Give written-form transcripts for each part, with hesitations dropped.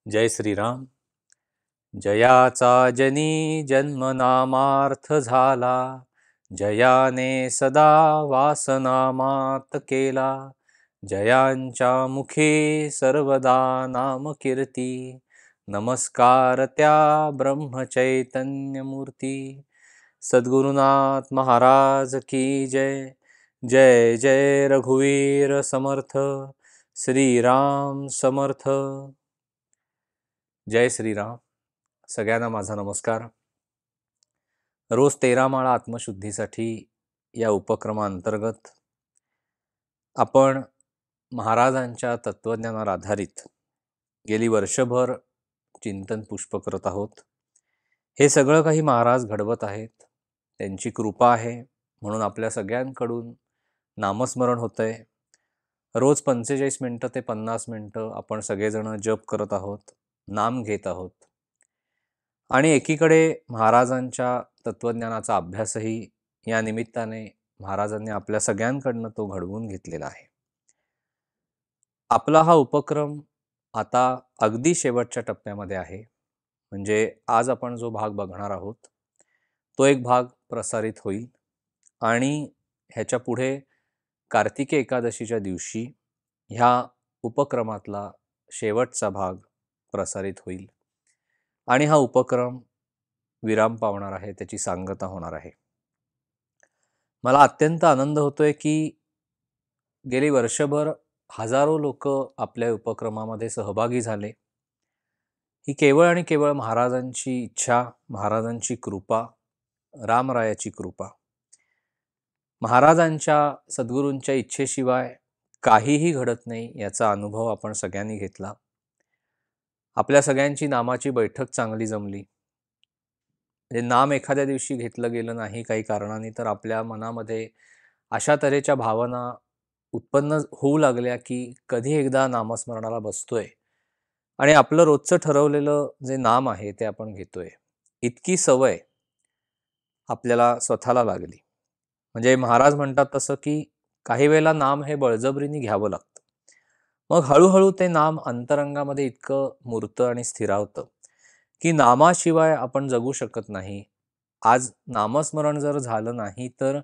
जय श्रीराम. जयाचा जनी जन्मनामार्थ झाला, जयाने सदा वासनामात केला. जयांच्या मुखे सर्वदा नाम कीर्ती, नमस्कार त्या ब्रह्मचैतन्य मूर्ती. सद्गुरुनाथ महाराज की जय. जय जय रघुवीर समर्थ, श्रीराम समर्थ. जय श्रीराम. सगळ्यांना माझा नमस्कार. रोज 13 माळा आत्मशुद्धीसाठी या उपक्रमाअंतर्गत आपण महाराजांच्या तत्वज्ञानावर आधारित गेली वर्षभर चिंतन पुष्प करत आहोत. हे सगळं काही महाराज घडवत आहेत, त्यांची कृपा आहे, म्हणून आपल्या सगळ्यांकडून नामस्मरण होतंय. रोज 45 मिनिटं ते 50 मिनिटं आपण सगळेजण जप करत आहोत, नाम घेत आहोत. आणि एकीकडे महाराजांच्या तत्वज्ञानाचा अभ्यासही या निमित्ताने महाराजांनी आपल्या सगळ्यांकडनं तो घडवून घेतलेला आहे. आपला हा उपक्रम आता अगदी शेवटच्या टप्प्यामध्ये आहे. म्हणजे आज आपण जो भाग बघणार आहोत तो एक भाग प्रसारित होईल आणि ह्याच्या पुढे कार्तिकी एकादशीच्या दिवशी ह्या उपक्रमातला शेवटचा भाग प्रसारित होईल आणि हा उपक्रम विराम पावणार आहे, त्याची सांगता होणार आहे. मला अत्यंत आनंद होतोय की गेली वर्षभर हजारो लोक आपल्या उपक्रमामध्ये सहभागी झाले. ही केवळ आणि केवळ महाराजांची इच्छा, महाराजांची कृपा, रामरायाची कृपा. महाराजांच्या सद्गुरूंच्या इच्छेशिवाय काहीही घडत नाही याचा अनुभव आपण सगळ्यांनी घेतला. आपल्या सगळ्यांची नामाची बैठक चांगली जमली. म्हणजे नाम एखाद्या दिवशी घेतलं गेलं नाही काही कारणाने तर आपल्या मनामध्ये अशा तऱ्हेच्या भावना उत्पन्न होऊ लागल्या की कधी एकदा नामस्मरणाला बसतोय आणि आपलं रोजचं ठरवलेलं जे नाम आहे ते आपण घेतोय. इतकी सवय आपल्याला स्वतःला लागली. म्हणजे महाराज म्हणतात तसं की काही वेळेला नाम हे बळजबरीने घ्यावं लागतं. मग हळूहळू ते नाम अंतरंगामध्ये इतकं मुरतं आणि स्थिरावतं की नामाशिवाय आपण जगू शकत नाही. आज नामस्मरण जर झालं नाही तर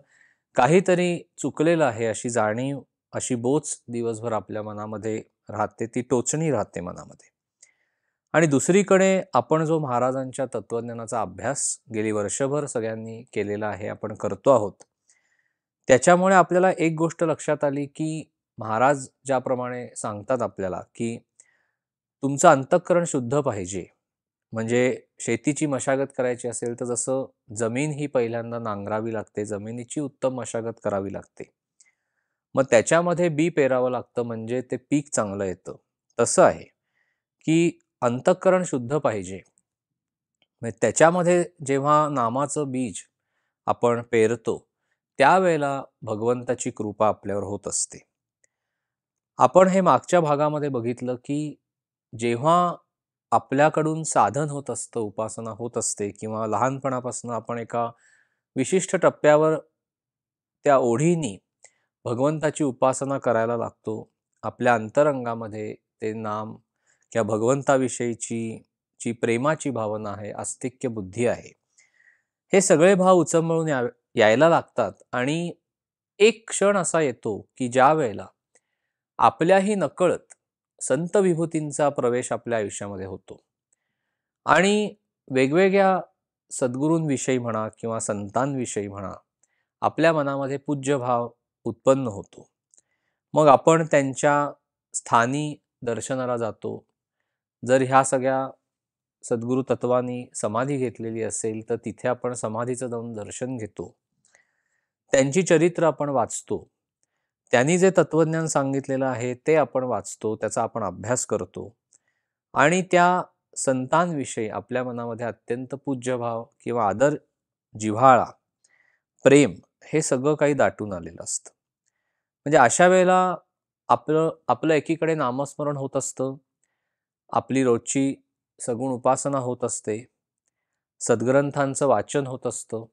काहीतरी चुकलेलं आहे अशी जाणीव, अशी बोच दिवसभर आपल्या मनामध्ये राहते, ती टोचणी राहते मनामध्ये. आणि दुसरीकडे आपण जो महाराजांच्या तत्वज्ञानाचा अभ्यास गेली वर्षभर सगळ्यांनी केलेला आहे, आपण करतो आहोत, त्याच्यामुळे आपल्याला एक गोष्ट लक्षात आली की महाराज ज्याप्रमाणे सांगतात आपल्याला की तुमचं अंतःकरण शुद्ध पाहिजे. म्हणजे शेतीची मशागत करायची असेल तर जसं जमीन ही पहिल्यांदा नांगरावी लागते, जमिनीची उत्तम मशागत करावी लागते, मग त्याच्यामध्ये बी पेरावं लागतं म्हणजे ते पीक चांगलं येतं. तसं आहे की अंतःकरण शुद्ध पाहिजे. म्हणजे त्याच्यामध्ये जेव्हा नामाचं बीज आपण पेरतो त्यावेळेला भगवंताची कृपा आपल्यावर होत असते. आपण हे मागच्या भागामध्ये बघितलं की जेव्हा आपल्याकडून साधन होत असतं, उपासना होत असते किंवा लहानपणापासून आपण एका विशिष्ट टप्प्यावर त्या ओढीनी भगवंताची उपासना करायला लागतो. आपल्या अंतरंगामध्ये ते नाम किंवा भगवंताविषयीची जी प्रेमाची भावना आहे, आस्तिक्य बुद्धी आहे, हे सगळे भाव उचंबळून यायला लागतात. आणि एक क्षण असा येतो की ज्या वेळेला आपल्याही नकळत संत विभूतींचा प्रवेश आपल्या आयुष्यामध्ये होतो आणि वेगवेगळ्या सद्गुरूंविषयी म्हणा किंवा संतांविषयी म्हणा आपल्या मनामध्ये पूज्यभाव उत्पन्न होतो. मग आपण त्यांच्या स्थानी दर्शनाला जातो. जर ह्या सगळ्या सद्गुरू तत्वांनी समाधी घेतलेली असेल तर तिथे आपण समाधीचं जाऊन दर्शन घेतो, त्यांची चरित्र आपण वाचतो, त्यांनी जे तत्वज्ञान सांगितलेलं आहे ते आपण वाचतो, त्याचा आपण अभ्यास करतो आणि त्या संतांविषयी आपल्या मनामध्ये अत्यंत पूज्यभाव किंवा आदर, जिव्हाळा, प्रेम हे सगळं काही दाटून आलेलं असतं. म्हणजे अशा वेळेला आपलं आपलं एकीकडे नामस्मरण होत असतं, आपली रोजची सगुण उपासना होत असते, सद्ग्रंथांचं वाचन होत असतं,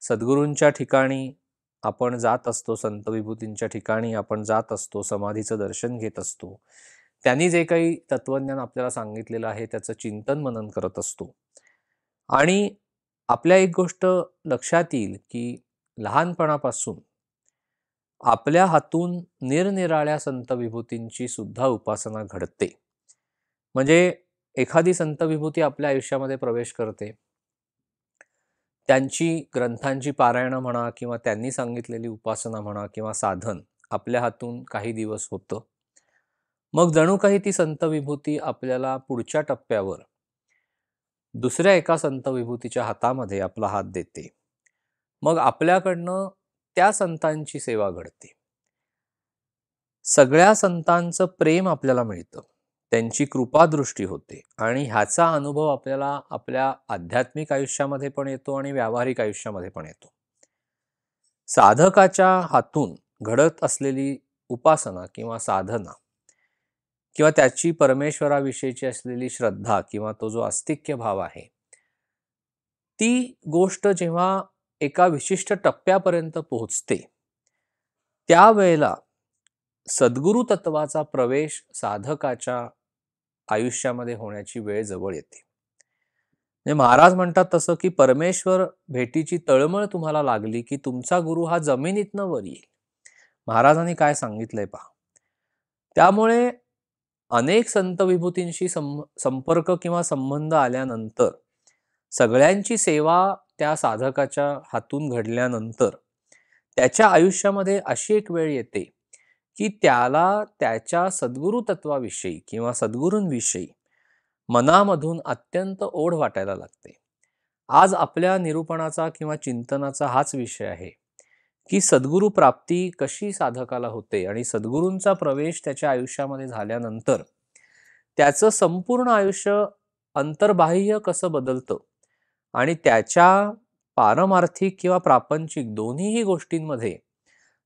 सद्गुरूंच्या ठिकाणी आपण जात असतो, संत विभूतींच्या ठिकाणी आपण जात असतो, समाधीचं दर्शन घेत असतो. त्यांनी जे काही तत्वज्ञान आपल्याला सांगितलेलं आहे त्याचं चिंतन मनन करत असतो. आणि आपल्या एक गोष्ट लक्षात येईल की लहानपणापासून आपल्या हातून निरनिराळ्या संत विभूतींची सुद्धा उपासना घडते. म्हणजे एखादी संत विभूती आपल्या आयुष्यामध्ये प्रवेश करते, त्यांची ग्रंथांची पारायणं म्हणा किंवा त्यांनी सांगितलेली उपासना म्हणा किंवा साधन आपल्या हातून काही दिवस होतं. मग जणू काही ती संत विभूती आपल्याला पुढच्या टप्प्यावर दुसऱ्या एका संत विभूतीच्या हातामध्ये आपला हात देते. मग आपल्याकडनं त्या संतांची सेवा घडते. सगळ्या संतांचं प्रेम आपल्याला मिळतं, त्यांची कृपादृष्टी होते आणि ह्याचा अनुभव आपल्याला आपल्या आध्यात्मिक आयुष्यामध्ये पण येतो आणि व्यावहारिक आयुष्यामध्ये पण येतो. साधकाच्या हातून घडत असलेली उपासना किंवा साधना किंवा त्याची परमेश्वराविषयीची असलेली श्रद्धा किंवा तो जो आस्तिक्य भाव आहे, ती गोष्ट जेव्हा एका विशिष्ट टप्प्यापर्यंत पोहोचते, त्यावेळेला सद्गुरु तत्वाचा प्रवेश साधकाच्या आयुष्यामध्ये होण्याची वेळ जवळ येते. म्हणजे महाराज म्हणतात तसं की परमेश्वर भेटीची तळमळ तुम्हाला लागली की तुमचा गुरु हा जमिनीतनं वर येईल. महाराजांनी काय सांगितलंय पहा. त्यामुळे अनेक संत विभूतींशी संपर्क किंवा संबंध आल्यानंतर, सगळ्यांची सेवा त्या साधकाच्या हातून घडल्यानंतर त्याच्या आयुष्यामध्ये अशी एक वेळ येते की त्याला त्याच्या सद्गुरु तत्वाविषयी किंवा सद्गुरूंविषयी मनामधून अत्यंत ओढ वाटायला लागते. आज आपल्या निरूपणाचा किंवा चिंतनाचा हाच विषय आहे की सद्गुरु प्राप्ती कशी साधकाला होते आणि सद्गुरूंचा प्रवेश त्याच्या आयुष्यामध्ये झाल्यानंतर त्याचं संपूर्ण आयुष्य अंतर्बाह्य कसं बदलतं आणि त्याच्या पारमार्थिक किंवा प्रापंचिक दोन्हीही गोष्टींमध्ये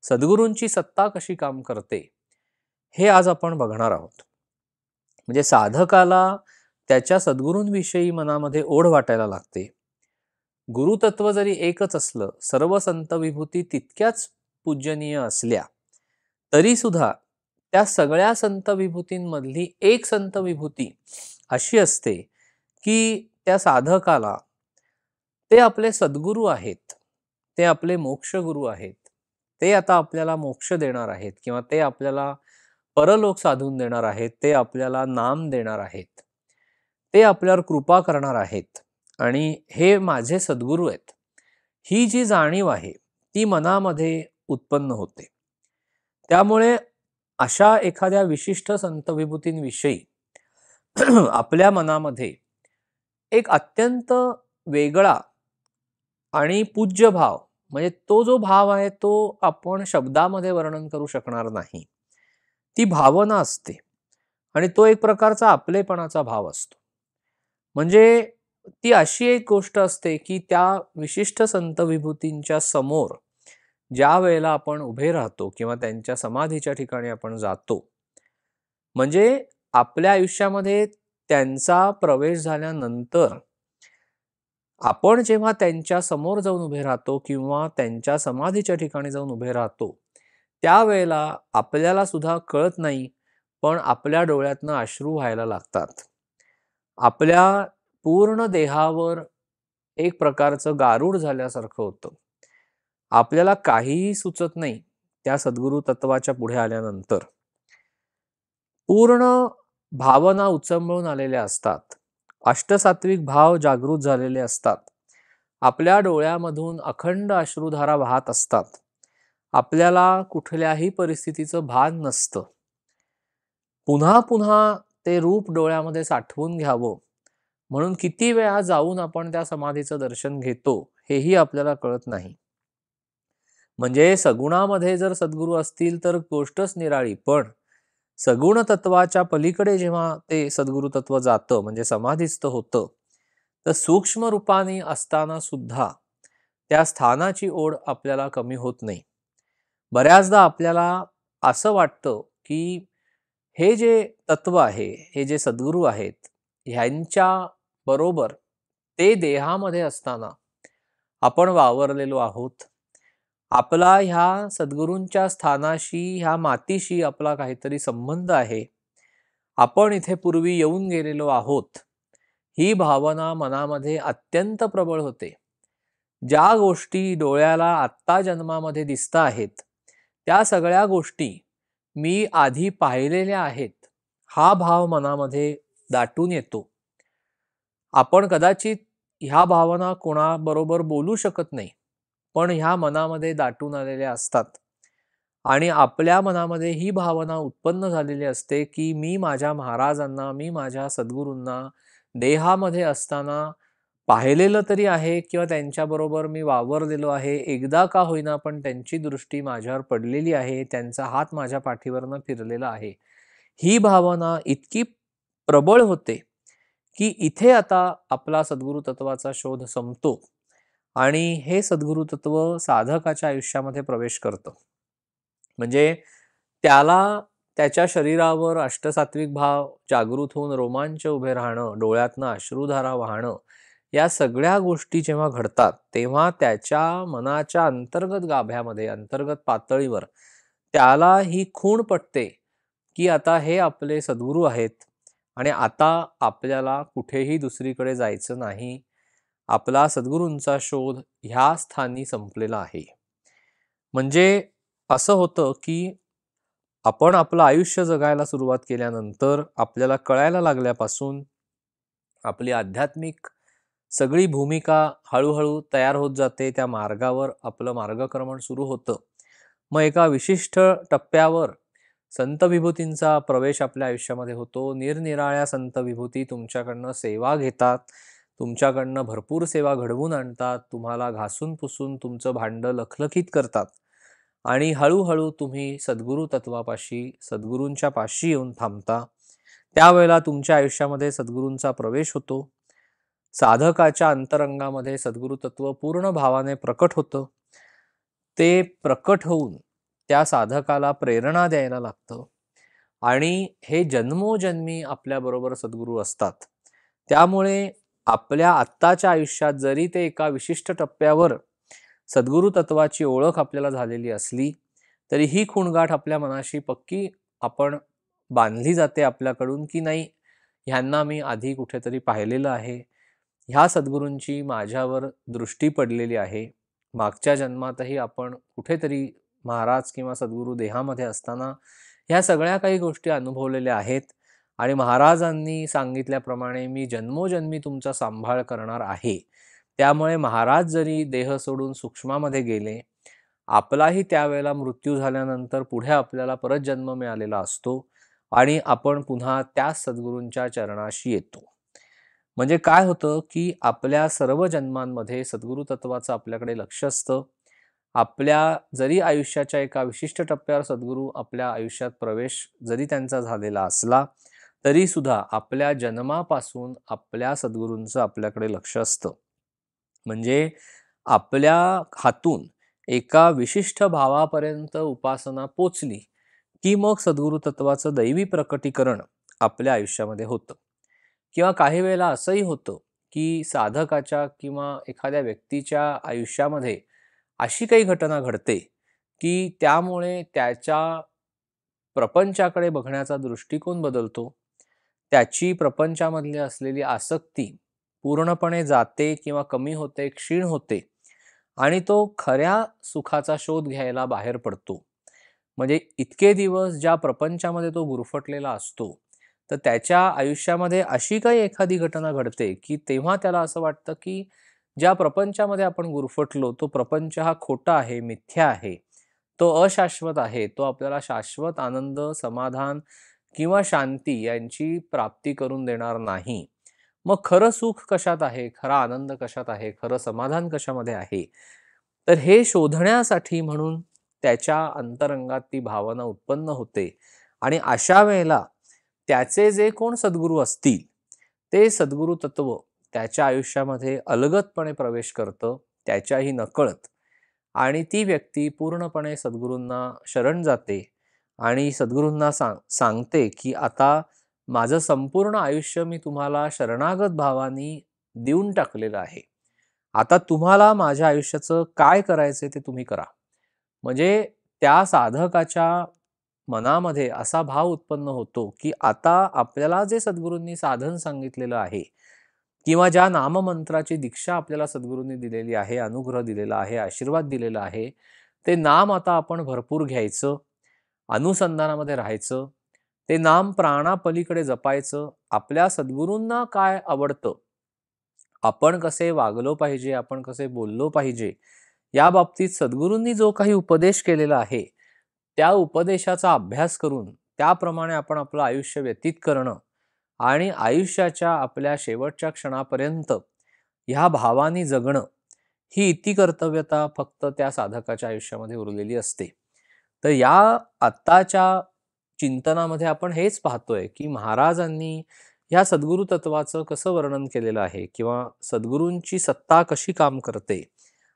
सद्गुरूंची सत्ता कशी काम करते, हे आज आपण बघणार आहोत. म्हणजे साधकाला त्याच्या सद्गुरूंविषयी मनामध्ये ओढ वाटायला लागते. गुरुतत्व जरी एकच असलं, सर्व संत विभूती तितक्याच पूजनीय असल्या तरी सुद्धा त्या सगळ्या संत विभूतींमधली एक संत विभूती अशी असते की त्या साधकाला ते आपले सद्गुरू आहेत, ते आपले मोक्षगुरू आहेत, ते आता आपल्याला मोक्ष देणार आहेत किंवा ते आपल्याला परलोक साधून देणार आहेत, ते आपल्याला नाम देणार आहेत, ते आपल्यावर कृपा करणार आहेत आणि हे माझे सद्गुरू आहेत, ही जी जाणीव आहे ती मनामध्ये उत्पन्न होते. त्यामुळे अशा एखाद्या विशिष्ट संत विभूतींविषयी आपल्या मनामध्ये एक अत्यंत वेगळा आणि पूज्य भाव, म्हणजे तो जो भाव आहे तो आपण शब्दामध्ये वर्णन करू शकणार नाही, ती भावना असते आणि तो एक प्रकारचा आपलेपणाचा भाव असतो. म्हणजे ती अशी एक गोष्ट असते की त्या विशिष्ट संत विभूतींच्या समोर ज्या वेळेला आपण उभे राहतो किंवा त्यांच्या समाधीच्या ठिकाणी आपण जातो, म्हणजे आपल्या आयुष्यामध्ये त्यांचा प्रवेश झाल्यानंतर आपण जेव्हा त्यांच्या समोर जाऊन उभे राहतो किंवा त्यांच्या समाधीच्या ठिकाणी जाऊन उभे राहतो, त्यावेळेला आपल्याला सुद्धा कळत नाही, पण आपल्या डोळ्यातनं अश्रू व्हायला लागतात. आपल्या पूर्ण देहावर एक प्रकारचं गारूड झाल्यासारखं होतं. आपल्याला काहीही सुचत नाही त्या सद्गुरु तत्वाच्या पुढे आल्यानंतर. पूर्ण भावना उचंबळून आलेल्या असतात, अष्टसात्विक भाव जागृत झालेले असतात, आपल्या डोळ्यामधून अखंड अश्रुधारा वाहत असतात, आपल्याला कुठल्याही परिस्थितीचं भान नसतं. पुन्हा पुन्हा ते रूप डोळ्यामध्ये साठवून घ्यावं म्हणून किती वेळा जाऊन आपण त्या समाधीचं दर्शन घेतो हेही आपल्याला कळत नाही. म्हणजे सगुणामध्ये जर सद्गुरू असतील तर गोष्टच निराळी, पण सगुण तत्वाच्या पलीकडे जेव्हा ते सद्गुरु तत्व जातं, म्हणजे समाधीस्थ होतं, तर सूक्ष्म रूपाने असताना सुद्धा त्या स्थानाची ओढ आपल्याला कमी होत नाही. बऱ्याचदा आपल्याला असं वाटतं की हे जे तत्व आहे, हे जे सद्गुरू आहेत, ह्यांच्या बरोबर ते देहामध्ये असताना आपण वावरलेलो आहोत. आपला ह्या सद्गुरूंच्या स्थानाशी, ह्या मातीशी आपला काहीतरी संबंध आहे आपण इथे पूर्वी येऊन गेलेलो आहोत, ही भावना मनामध्ये अत्यंत प्रबळ होते. ज्या गोष्टी डोळ्याला आत्ता जन्मामध्ये दिसत आहेत, त्या सगळ्या गोष्टी मी आधी पाहिलेल्या आहेत, हा भाव मनामध्ये दाटून येतो. आपण कदाचित ह्या भावना कोणाबरोबर बोलू शकत नाही, पण ह्या मनामध्ये दाटून आलेल्या असतात. आणि आपल्या मनामध्ये ही भावना उत्पन्न झालेली असते, की मी माझ्या महाराजांना, मी माझ्या सद्गुरूंना देहामध्ये असताना पाहिलेलं तरी आहे किंवा त्यांच्याबरोबर मी वावरलेलो आहे. एकदा का होईना पण त्यांची दृष्टी माझ्यावर पडलेली आहे, त्यांचा हात माझ्या पाठीवरनं फिरलेला आहे. ही भावना इतकी प्रबळ होते, की इथे आता आपला सद्गुरू तत्वाचा शोध संपतो आणि हे सद्गुरू तत्व साधकाच्या आयुष्यामध्ये प्रवेश करतं. म्हणजे त्याला त्याच्या शरीरावर अष्टसात्विक भाव जागृत होऊन रोमांच उभे राहणं, डोळ्यातनं अश्रुधारा वाहणं, या सगळ्या गोष्टी जेव्हा घडतात, तेव्हा त्याच्या मनाच्या अंतर्गत गाभ्यामध्ये, अंतर्गत पातळीवर त्याला ही खूण पटते, की आता हे आपले सद्गुरू आहेत आणि आता आपल्याला कुठेही दुसरीकडे जायचं नाही. आपला सद्गुरूंचा शोध ह्या स्थानी संपलेला आहे. म्हणजे असं होतं, की आपण आपलं आयुष्य जगायला सुरुवात केल्यानंतर आपल्याला कळायला लागल्यापासून आपली आध्यात्मिक सगळी भूमिका हळूहळू तयार होत जाते. त्या मार्गावर आपलं मार्गक्रमण सुरू होतं. मग एका विशिष्ट टप्प्यावर संत विभूतींचा प्रवेश आपल्या आयुष्यामध्ये होतो. निरनिराळ्या संत विभूती तुमच्याकडनं सेवा घेतात, तुमच्याकडनं भरपूर सेवा घडवून आणतात, तुम्हाला घासून पुसून तुमचं भांडं लखलखीत करतात आणि हळूहळू तुम्ही सद्गुरू तत्वापाशी, सद्गुरूंच्या पाशी येऊन थांबता. त्यावेळेला तुमच्या आयुष्यामध्ये सद्गुरूंचा प्रवेश होतो. साधकाच्या अंतरंगामध्ये सद्गुरू तत्व पूर्ण भावाने प्रकट होतं. ते प्रकट होऊन त्या साधकाला प्रेरणा द्यायला लागतं आणि हे जन्मोजन्मी आपल्याबरोबर सद्गुरू असतात. त्यामुळे आपल्या आत्ताच्या आयुष्यात जरी ते एका विशिष्ट टप्प्यावर सद्गुरू तत्वाची ओळख आपल्याला झालेली असली, तरी ही खूणगाठ आपल्या मनाशी पक्की आपण बांधली जाते आपल्याकडून, की नाही, ह्यांना मी आधी कुठेतरी पाहिलेलं आहे. ह्या सद्गुरूंची माझ्यावर दृष्टी पडलेली आहे. मागच्या जन्मातही आपण कुठेतरी महाराज किंवा सद्गुरू देहामध्ये असताना ह्या सगळ्या काही गोष्टी अनुभवलेल्या आहेत आणि महाराजांनी सांगितल्याप्रमाणे मी जन्मोजन्मी तुमचा सांभाळ करणार आहे. त्यामुळे महाराज जरी देह सोडून सूक्ष्मामध्ये गेले, आपलाही त्यावेळेला मृत्यू झाल्यानंतर पुढे आपल्याला परत जन्म मिळालेला असतो आणि आपण पुन्हा त्याच सद्गुरूंच्या चरणाशी येतो. म्हणजे काय होतं, की आपल्या सर्व जन्मांमध्ये सद्गुरू तत्वाचं आपल्याकडे लक्ष असतं. आपल्या जरी आयुष्याच्या एका विशिष्ट टप्प्यावर सद्गुरू आपल्या आयुष्यात प्रवेश जरी त्यांचा झालेला असला, तरी सुद्धा आपल्या जन्मापासून आपल्या सद्गुरूंचं आपल्याकडे लक्ष असतं. म्हणजे आपल्या हातून एका विशिष्ट भावापर्यंत उपासना पोचली, की मग सद्गुरू तत्वाचं दैवी प्रकटीकरण आपल्या आयुष्यामध्ये होतं. किंवा काही वेळेला असंही होतं, की साधकाच्या किंवा एखाद्या व्यक्तीच्या आयुष्यामध्ये अशी काही घटना घडते, की त्यामुळे त्याच्या प्रपंचाकडे बघण्याचा दृष्टिकोन बदलतो. त्याची प्रपंचामधली असलेली आसक्ती पूर्णपणे जाते किंवा कमी होते, क्षीण होते आणि तो खऱ्या सुखाचा शोध घ्यायला बाहेर पडतो. म्हणजे इतके दिवस ज्या प्रपंचामध्ये तो गुरफटलेला असतो, तर त्याच्या आयुष्यामध्ये अशी काही एखादी घटना घडते, की तेव्हा त्याला असं वाटतं, की ज्या प्रपंचामध्ये आपण गुरफटलो, तो प्रपंच हा खोटा आहे, मिथ्या आहे. तो अशाश्वत आहे. तो आपल्याला शाश्वत आनंद, समाधान किंवा शांती यांची प्राप्ती करून देणार नाही. मग खरं सुख कशात आहे? खरा आनंद कशात आहे? खरं समाधान कशामध्ये आहे? तर हे शोधण्यासाठी म्हणून त्याच्या अंतरंगात ती भावना उत्पन्न होते आणि अशा वेळेला त्याचे जे कोण सद्गुरू असतील, ते सद्गुरू तत्व त्याच्या आयुष्यामध्ये अलगदपणे प्रवेश करतं, त्याच्याही नकळत. आणि ती व्यक्ती पूर्णपणे सद्गुरूंना शरण जाते आणि सद्गुरूंना सांगते, की आता माझं संपूर्ण आयुष्य मी तुम्हाला शरणागत भावानी देऊन टाकलेलं आहे. आता तुम्हाला माझ्या आयुष्याचं काय करायचंय ते तुम्ही करा. म्हणजे त्या साधकाच्या मनामध्ये असा भाव उत्पन्न होतो की आता आपल्याला जे सद्गुरूंनी साधन सांगितलेलं आहे किंवा ज्या नाममंत्राची दीक्षा आपल्याला सद्गुरूंनी दिलेली आहे, अनुग्रह दिलेला आहे, आशीर्वाद दिलेला आहे, ते नाम आता आपण भरपूर घ्यायचं, अनुसंधानामध्ये राहायचं, ते नाम प्राणापलीकडे जपायचं. आपल्या सद्गुरूंना काय आवडतं, आपण कसे वागलो पाहिजे, आपण कसे बोललो पाहिजे, या बाबतीत सद्गुरूंनी जो काही उपदेश केलेला आहे त्या उपदेशाचा अभ्यास करून त्याप्रमाणे आपण आपलं आयुष्य व्यतीत करणं आणि आयुष्याच्या आपल्या शेवटच्या क्षणापर्यंत ह्या भावानी जगणं, ही इति कर्तव्यता फक्त त्या साधकाच्या आयुष्यामध्ये उरलेली असते. तर या आत्ताच्या चिंतनामध्ये आपण हेच पाहतोय की महाराजांनी ह्या सद्गुरु तत्वाचं कसं वर्णन केलेलं आहे किंवा सद्गुरूंची सत्ता कशी काम करते.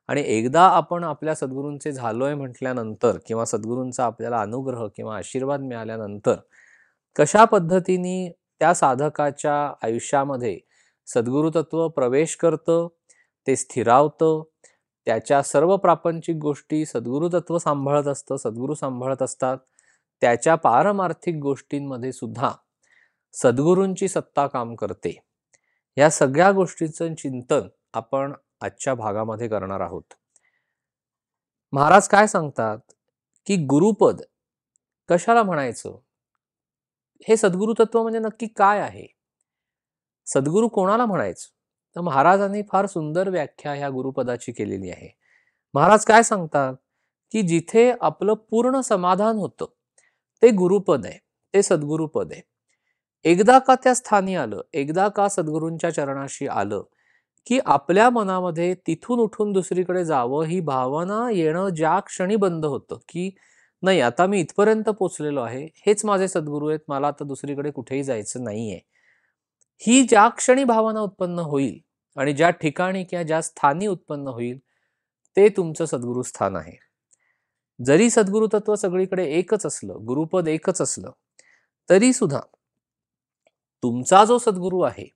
आणि एकदा आपण आपल्या सद्गुरूंचे झालोय म्हटल्यानंतर किंवा सद्गुरूंचा आपल्याला अनुग्रह किंवा आशीर्वाद मिळाल्यानंतर कशा पद्धतीने त्या साधकाच्या आयुष्यामध्ये सद्गुरु तत्व प्रवेश करतं, ते स्थिरावतं, त्याच्या सर्व प्रापंचिक गोष्टी सद्गुरु तत्व सांभाळत असतं, सद्गुरू सांभाळत असतात. त्याच्या पारमार्थिक गोष्टींमध्ये सुद्धा सद्गुरूंची सत्ता काम करते. या सगळ्या गोष्टींचं चिंतन आपण आजच्या भागामध्ये करणार आहोत. महाराज काय सांगतात की गुरुपद कशाला म्हणायचं, हे सद्गुरु तत्व म्हणजे नक्की काय आहे, सद्गुरू कोणाला म्हणायचं. तर महाराजांनी फार सुंदर व्याख्या ह्या गुरुपदाची केलेली आहे. महाराज काय सांगतात की जिथे आपलं पूर्ण समाधान होतं ते गुरुपद आहे, ते सद्गुरुपद आहे. एकदा का त्या स्थानी आलं, एकदा का सद्गुरूंच्या चरणाशी आलं की आपल्या मनामध्ये तिथून उठून दुसरीकडे जावं ही भावना येणं ज्या क्षणी बंद होतं की नाही, आता मी इथपर्यंत पोचलेलो आहे, हेच माझे सद्गुरू आहेत, मला आता दुसरीकडे कुठेही जायचं नाहीये, ही ज्या क्षणी भावना उत्पन्न होईल आणि ज्या ठिकाणी किंवा ज्या स्थानी उत्पन्न होईल ते तुमचं सद्गुरू स्थान आहे. जरी सद्गुरू तत्व सगळीकडे एकच असलं, गुरुपद एकच असलं, तरी सुद्धा तुमचा जो सद्गुरू आहे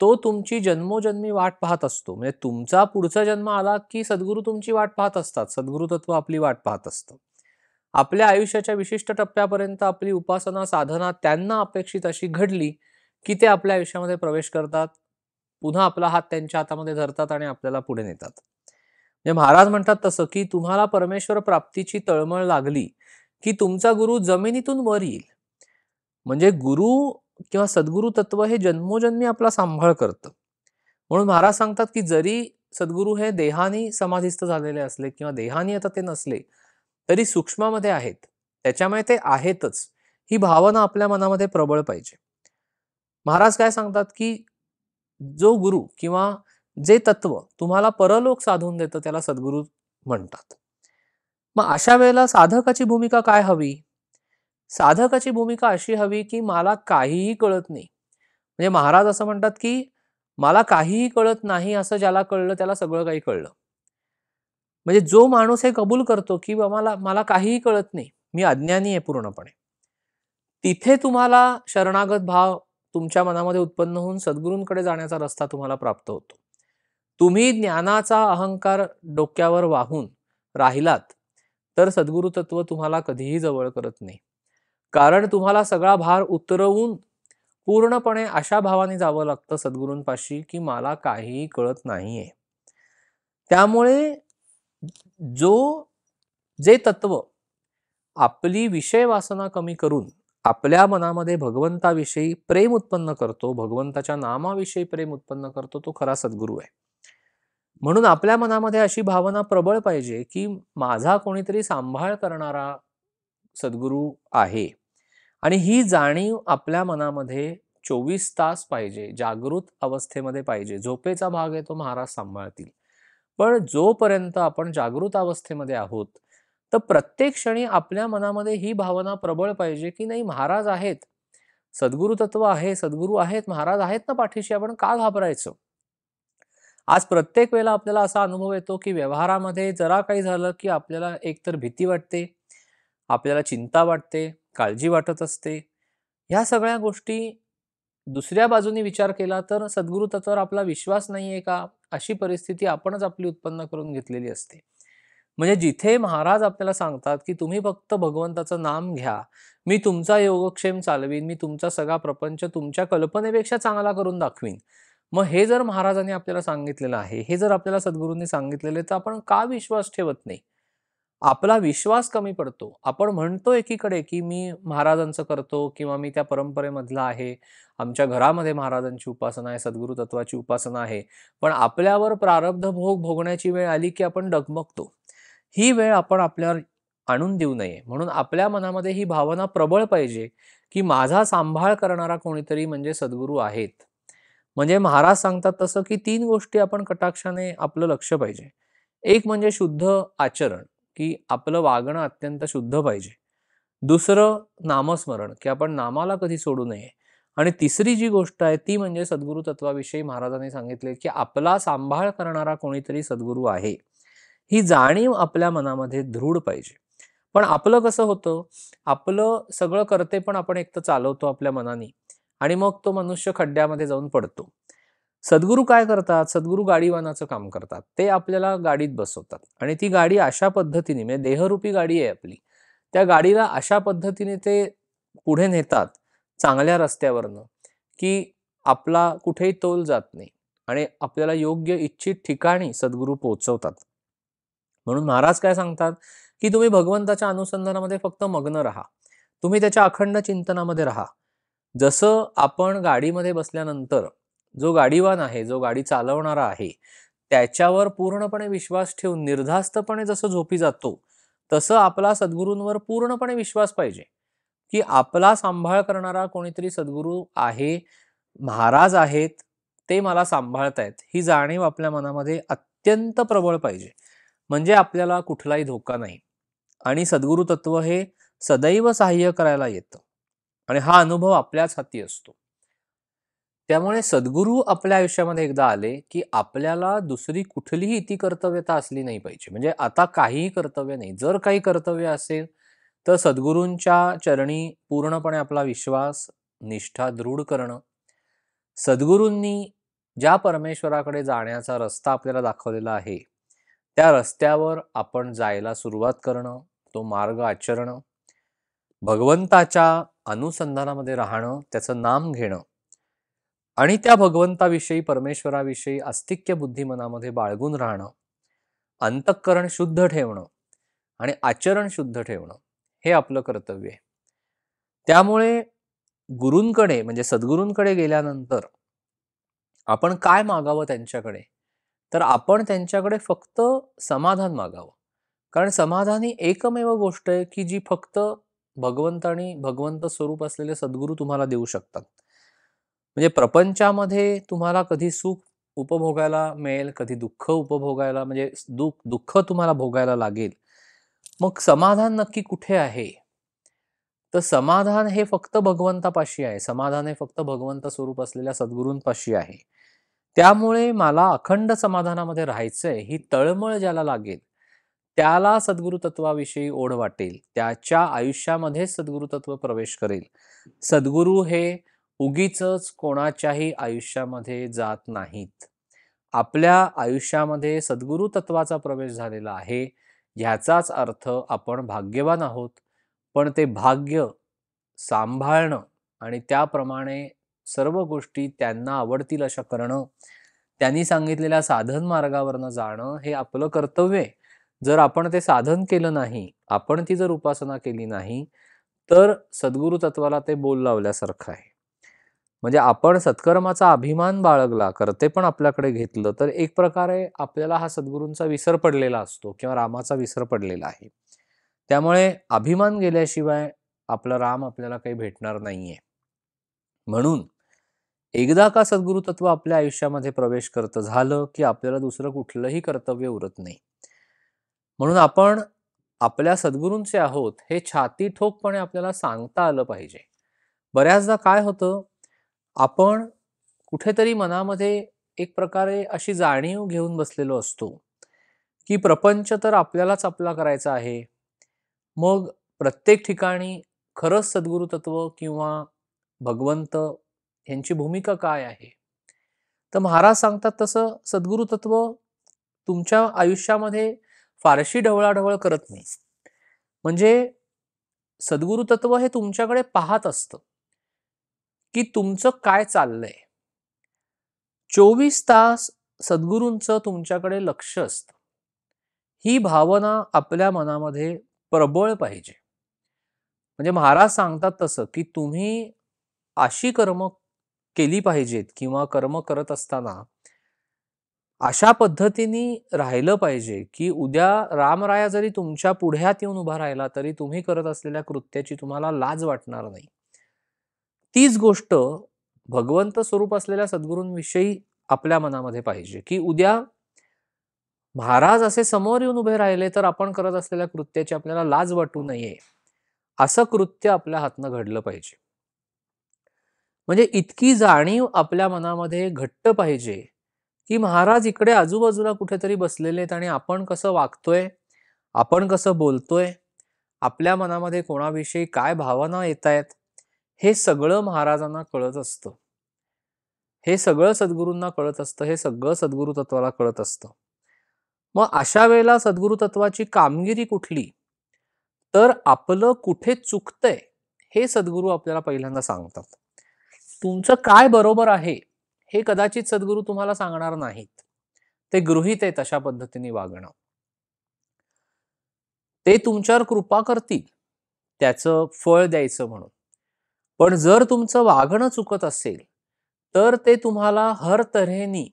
तो तुमची जन्मोजन्मी वाट पाहत असतो. म्हणजे तुमचा पुढचा जन्म आला की सद्गुरू तुमची वाट पाहत असतात, सद्गुरू तत्व आपली वाट पाहत असतं. आपल्या आयुष्याच्या विशिष्ट टप्प्यापर्यंत आपली उपासना साधना त्यांना अपेक्षित अशी घडली की ते आपल्या आयुष्यामध्ये प्रवेश करतात, पुन्हा आपला हात त्यांच्या हातामध्ये धरतात आणि आपल्याला पुढे नेतात. म्हणजे महाराज म्हणतात तसं की तुम्हाला परमेश्वर प्राप्तीची तळमळ लागली की तुमचा गुरु जमिनीतून वर येईल. म्हणजे गुरु किंवा सद्गुरु तत्व हे जन्मोजन्मी आपला सांभाळ करतं. म्हणून महाराज सांगतात की जरी सद्गुरू हे देहानी समाधिस्थ झालेले असले किंवा देहानी आता ते नसले तरी सूक्ष्मामध्ये आहेत, त्याच्यामुळे ते आहेतच, ही भावना आपल्या मनामध्ये प्रबळ पाहिजे. महाराज काय सांगतात की जो गुरु किंवा जे तत्व तुम्हाला परलोक साधून देतं त्याला सद्गुरू म्हणतात. मग अशा वेळेला साधकाची भूमिका काय हवी, साधकाची भूमिका अशी हवी की मला काहीही कळत नाही. म्हणजे महाराज असं म्हणतात की मला काहीही कळत नाही असं ज्याला कळलं त्याला सगळं काही कळलं. म्हणजे जो माणूस हे कबूल करतो की मला काहीही कळत नाही, मी अज्ञानी आहे पूर्णपणे, तिथे तुम्हाला शरणागत भाव तुमच्या मनामध्ये उत्पन्न होऊन सद्गुरूंकडे जाण्याचा रस्ता तुम्हाला प्राप्त होतो. तुम्ही ज्ञानाचा अहंकार डोक्यावर वाहून राहिलात तर सद्गुरु तत्व तुम्हाला कधीही जवळ करत नाही. कारण तुम्हाला सगळा भार उतरवून पूर्णपणे अशा भावाने जावं लागतं सद्गुरूंपाशी की मला काहीही कळत नाहीये. त्यामुळे जे तत्व आपली विषय वासना कमी करून आपल्या मनामध्ये भगवंताविषयी प्रेम उत्पन्न करतो, भगवंताच्या नामाविषयी प्रेम उत्पन्न करतो, तो खरा सद्गुरू आहे. म्हणून आपल्या मनामध्ये अशी भावना प्रबळ पाहिजे की माझा कोणीतरी सांभाळ करणारा सद्गुरू आहे. आणि ही जाणीव आपल्या मनामध्ये 24 तास पाहिजे, जागृत अवस्थेमध्ये पाहिजे. झोपेचा भाग आहे तो महाराज सांभाळतील, पण जोपर्यंत आपण जागृत अवस्थेमध्ये आहोत तर प्रत्येक क्षणी आपल्या मनामध्ये ही भावना प्रबळ पाहिजे की नाही, महाराज आहेत, सद्गुरु तत्व आहे, सद्गुरू आहेत, महाराज आहेत ना पाठीशी, आपण का घाबरायचं. आज प्रत्येक वेळेला आपल्याला असा अनुभव येतो की व्यवहारामध्ये जरा काही झालं की आपल्याला एकतर भीती वाटते, आपल्याला चिंता वाटते, काळजी वाटत असते. ह्या सगळ्या गोष्टी दुसऱ्या बाजूने विचार केला तर सद्गुरु तत्वावर आपला विश्वास नाहीये का, अशी परिस्थिती आपणच आपली उत्पन्न करून घेतलेली असते. म्हणजे जिथे महाराज आपल्याला सांगतात, की तुम्ही फक्त भगवंताचं नाम घ्या. मी तुमचा योगक्षेम चालवीन, मी तुमचा सगळा प्रपंच तुमच्या कल्पनेपेक्षा चांगला करून दाखवीन. मग हे जर महाराजांनी आपल्याला सांगितलेलं आहे, हे जर आपल्याला सद्गुरूंनी सांगितलेलं आहे, तर आपण का विश्वास ठेवत नाही? आपला विश्वास कमी पडतो. आपण म्हणतो एकीकडे, की मी महाराजांचं करतो किंवा मी त्या परंपरेमधला आहे. आमच्या घरामध्ये महाराजांची उपासना आहे, सद्गुरू तत्वाची उपासना आहे. पण आपल्यावर प्रारब्ध भोग भोगण्याची वेळ आली, की आपण डगमगतो. ही वेळ आपण आपल्यावर आणून देऊ नये. म्हणून आपल्या मनामध्ये ही भावना प्रबळ पाहिजे, की माझा सांभाळ करणारा कोणीतरी म्हणजे सद्गुरू आहेत. म्हणजे महाराज सांगतात तसं, की 3 गोष्टी आपण कटाक्षाने आपलं लक्ष पाहिजे. एक म्हणजे शुद्ध आचरण, की आपलं वागणं अत्यंत शुद्ध पाहिजे. दुसरं नामस्मरण, की आपण नामाला कधी सोडू नये. आणि तिसरी जी गोष्ट आहे ती म्हणजे सद्गुरू तत्वाविषयी महाराजांनी सांगितले, की आपला सांभाळ करणारा कोणीतरी सद्गुरू आहे. ही जाणीव आपल्या मनामध्ये दृढ पाहिजे. पण आपलं कसं होतं, आपलं सगळं करते पण आपण एकतर चालवतो आपल्या मनाने आणि मग तो मनुष्य खड्ड्यामध्ये जाऊन पडतो. सद्गुरू काय करतात? सद्गुरू गाडीवानाचं काम करतात. ते आपल्याला गाडीत बसवतात आणि ती गाडी अशा पद्धतीने म्हणजे देहरूपी गाडी आहे आपली. त्या गाडीला अशा पद्धतीने ते पुढे नेतात चांगल्या रस्त्यावरनं, की आपला कुठेही तोल जात नाही आणि आपल्याला योग्य इच्छित ठिकाणी सद्गुरू पोहोचवतात. म्हणून महाराज काय सांगतात, की तुम्ही भगवंताच्या अनुसंधानामध्ये फक्त मग्न राहा. तुम्ही त्याच्या अखंड चिंतनामध्ये राहा. जसं आपण गाडीमध्ये बसल्यानंतर जो गाडीवान आहे, जो गाडी चालवणारा आहे, त्याच्यावर पूर्णपणे विश्वास ठेवून निर्धास्तपणे जसं झोपी जातो, तसं आपला सद्गुरूंवर पूर्णपणे विश्वास पाहिजे, की आपला सांभाळ करणारा कोणीतरी सद्गुरू आहे, महाराज आहेत, ते मला सांभाळतायत. ही जाणीव आपल्या मनामध्ये अत्यंत प्रबळ पाहिजे. म्हणजे आपल्याला कुठलाही धोका नाही आणि सद्गुरू तत्व हे सदैव सहाय्य करायला येतं आणि हा अनुभव आपल्याच हाती असतो. त्यामुळे सद्गुरू आपल्या आयुष्यामध्ये एकदा आले, की आपल्याला दुसरी कुठलीही इति कर्तव्यता असली नाही पाहिजे. म्हणजे आता काहीही कर्तव्य नाही. जर काही कर्तव्य असेल, तर सद्गुरूंच्या चरणी पूर्णपणे आपला विश्वास, निष्ठा दृढ करणं. सद्गुरूंनी ज्या परमेश्वराकडे जाण्याचा रस्ता आपल्याला दाखवलेला आहे, त्या रस्त्यावर आपण जायला सुरुवात करणं, तो मार्ग आचरणं, भगवंताच्या अनुसंधानामध्ये राहणं, त्याचं नाम घेणं आणि त्या भगवंताविषयी, परमेश्वराविषयी आस्तिक्य बुद्धी मनामध्ये बाळगून राहणं, अंतःकरण शुद्ध ठेवणं आणि आचरण शुद्ध ठेवणं, हे आपलं कर्तव्य आहे. त्यामुळे गुरूंकडे म्हणजे सद्गुरूंकडे गेल्यानंतर आपण काय मागावं त्यांच्याकडे? तर आपण त्यांच्याकडे फक्त समाधान मागावं. कारण समाधान ही एकमेव गोष्ट आहे, की जी फक्त भगवंत आणि भगवंत स्वरूप असलेले सद्गुरू तुम्हाला देऊ शकतात. म्हणजे प्रपंचामध्ये तुम्हाला कधी सुख उपभोगायला मिळेल, कधी दुःख उपभोगायला म्हणजे दुःख तुम्हाला भोगायला लागेल. मग समाधान नक्की कुठे आहे? तर समाधान हे फक्त भगवंतापाशी आहे. समाधान हे फक्त भगवंत स्वरूप असलेल्या सद्गुरूंपाशी आहे. त्यामुळे मला अखंड समाधानामध्ये राहायचंय ही तळमळ ज्याला लागेल, त्याला सद्गुरू तत्वाविषयी ओढ वाटेल. त्याच्या आयुष्यामध्ये सद्गुरू तत्व प्रवेश करेल. सद्गुरू हे उगीचच कोणाच्याही आयुष्यामध्ये जात नाहीत. आपल्या आयुष्यामध्ये सद्गुरू तत्वाचा प्रवेश झालेला आहे, ह्याचाच अर्थ आपण भाग्यवान आहोत. पण ते भाग्य सांभाळणं आणि त्याप्रमाणे सर्व गोष्टी त्यांना आवडतील अशा करणं, त्यांनी सांगितलेल्या साधन मार्गावरनं जाणं हे आपलं कर्तव्य आहे. जर आपण ते साधन केलं नाही, आपण ती जर उपासना केली नाही, तर सद्गुरू तत्वाला ते बोल लावल्यासारखं आहे. म्हणजे आपण सत्कर्माचा अभिमान बाळगला, कर्ते पण आपल्याकडे घेतलं, तर एक प्रकारे आपल्याला हा सद्गुरूंचा विसर पडलेला असतो किंवा रामाचा विसर पडलेला आहे. त्यामुळे अभिमान गेल्याशिवाय आपला राम आपल्याला काही भेटणार नाहीये. म्हणून एकदा का सद्गुरू तत्व आपल्या आयुष्यामध्ये प्रवेश करतं झालं, की आपल्याला दुसरं कुठलंही कर्तव्य उरत नाही. म्हणून आपण आपल्या सद्गुरूंचे आहोत हे छाती ठोकपणे आपल्याला सांगता आलं पाहिजे. बऱ्याचदा काय होतं, आपण कुठेतरी मनामध्ये एक प्रकारे अशी जाणीव घेऊन बसलेलो असतो, की प्रपंच तर आपल्यालाच आपला करायचा आहे. मग प्रत्येक ठिकाणी खरंच सद्गुरू तत्व किंवा भगवंत यांची भूमिका काय आहे? तर महाराज सांगतात तसं सद्गुरू तत्व तुमच्या आयुष्यामध्ये फारशी ढवळाढवळ करत नाही. म्हणजे सद्गुरु तत्व हे तुमच्याकडे पाहत असतं की तुमचं काय चाललंय. 24 तास सद्गुरूंचं तुमच्याकडे लक्ष असतं. ही भावना आपल्या मनामध्ये प्रबळ पाहिजे. म्हणजे महाराज सांगतात तसं की तुम्ही अशी कर्म केली पाहिजेत किंवा कर्म करत असताना अशा पद्धतीने राहिलं पाहिजे की उद्या रामराया जरी तुमच्या पुढ्यात येऊन उभा राहिला तरी तुम्ही करत असलेल्या कृत्याची तुम्हाला लाज वाटणार नाही. तीच गोष्ट भगवंत स्वरूप असलेल्या सद्गुरूंविषयी आपल्या मनामध्ये पाहिजे की उद्या महाराज असे समोर येऊन उभे राहिले तर आपण करत असलेल्या कृत्याची आपल्याला लाज वाटू नये, असं कृत्य आपल्या हातनं घडलं पाहिजे. म्हणजे इतकी जाणीव आपल्या मनामध्ये घट्ट पाहिजे की महाराज इकडे आजूबाजूला कुठेतरी बसलेले आहेत आणि आपण कसं वागतोय, आपण कसं बोलतोय, आपल्या मनामध्ये कोणाविषयी काय भावना येत आहेत, हे सगळं महाराजांना कळत असतं. हे सगळं सद्गुरूंना कळत असतं. हे सगळं सद्गुरु तत्वाला कळत असतं. मग अशा वेळेला सद्गुरु तत्वाची कामगिरी कुठली, तर आपलं कुठे चुकतंय हे सद्गुरू आपल्याला पहिल्यांदा सांगतात. तुमचं काय बरोबर आहे हे कदाचित सद्गुरू तुम्हाला सांगणार नाहीत. ते गृहीत आहेत अशा पद्धतीने वागणं. ते तुमच्यावर कृपा करतील त्याचं फळ द्यायचं म्हणून. पण जर तुमचं वागणं चुकत असेल तर ते तुम्हाला हर तऱ्हेनी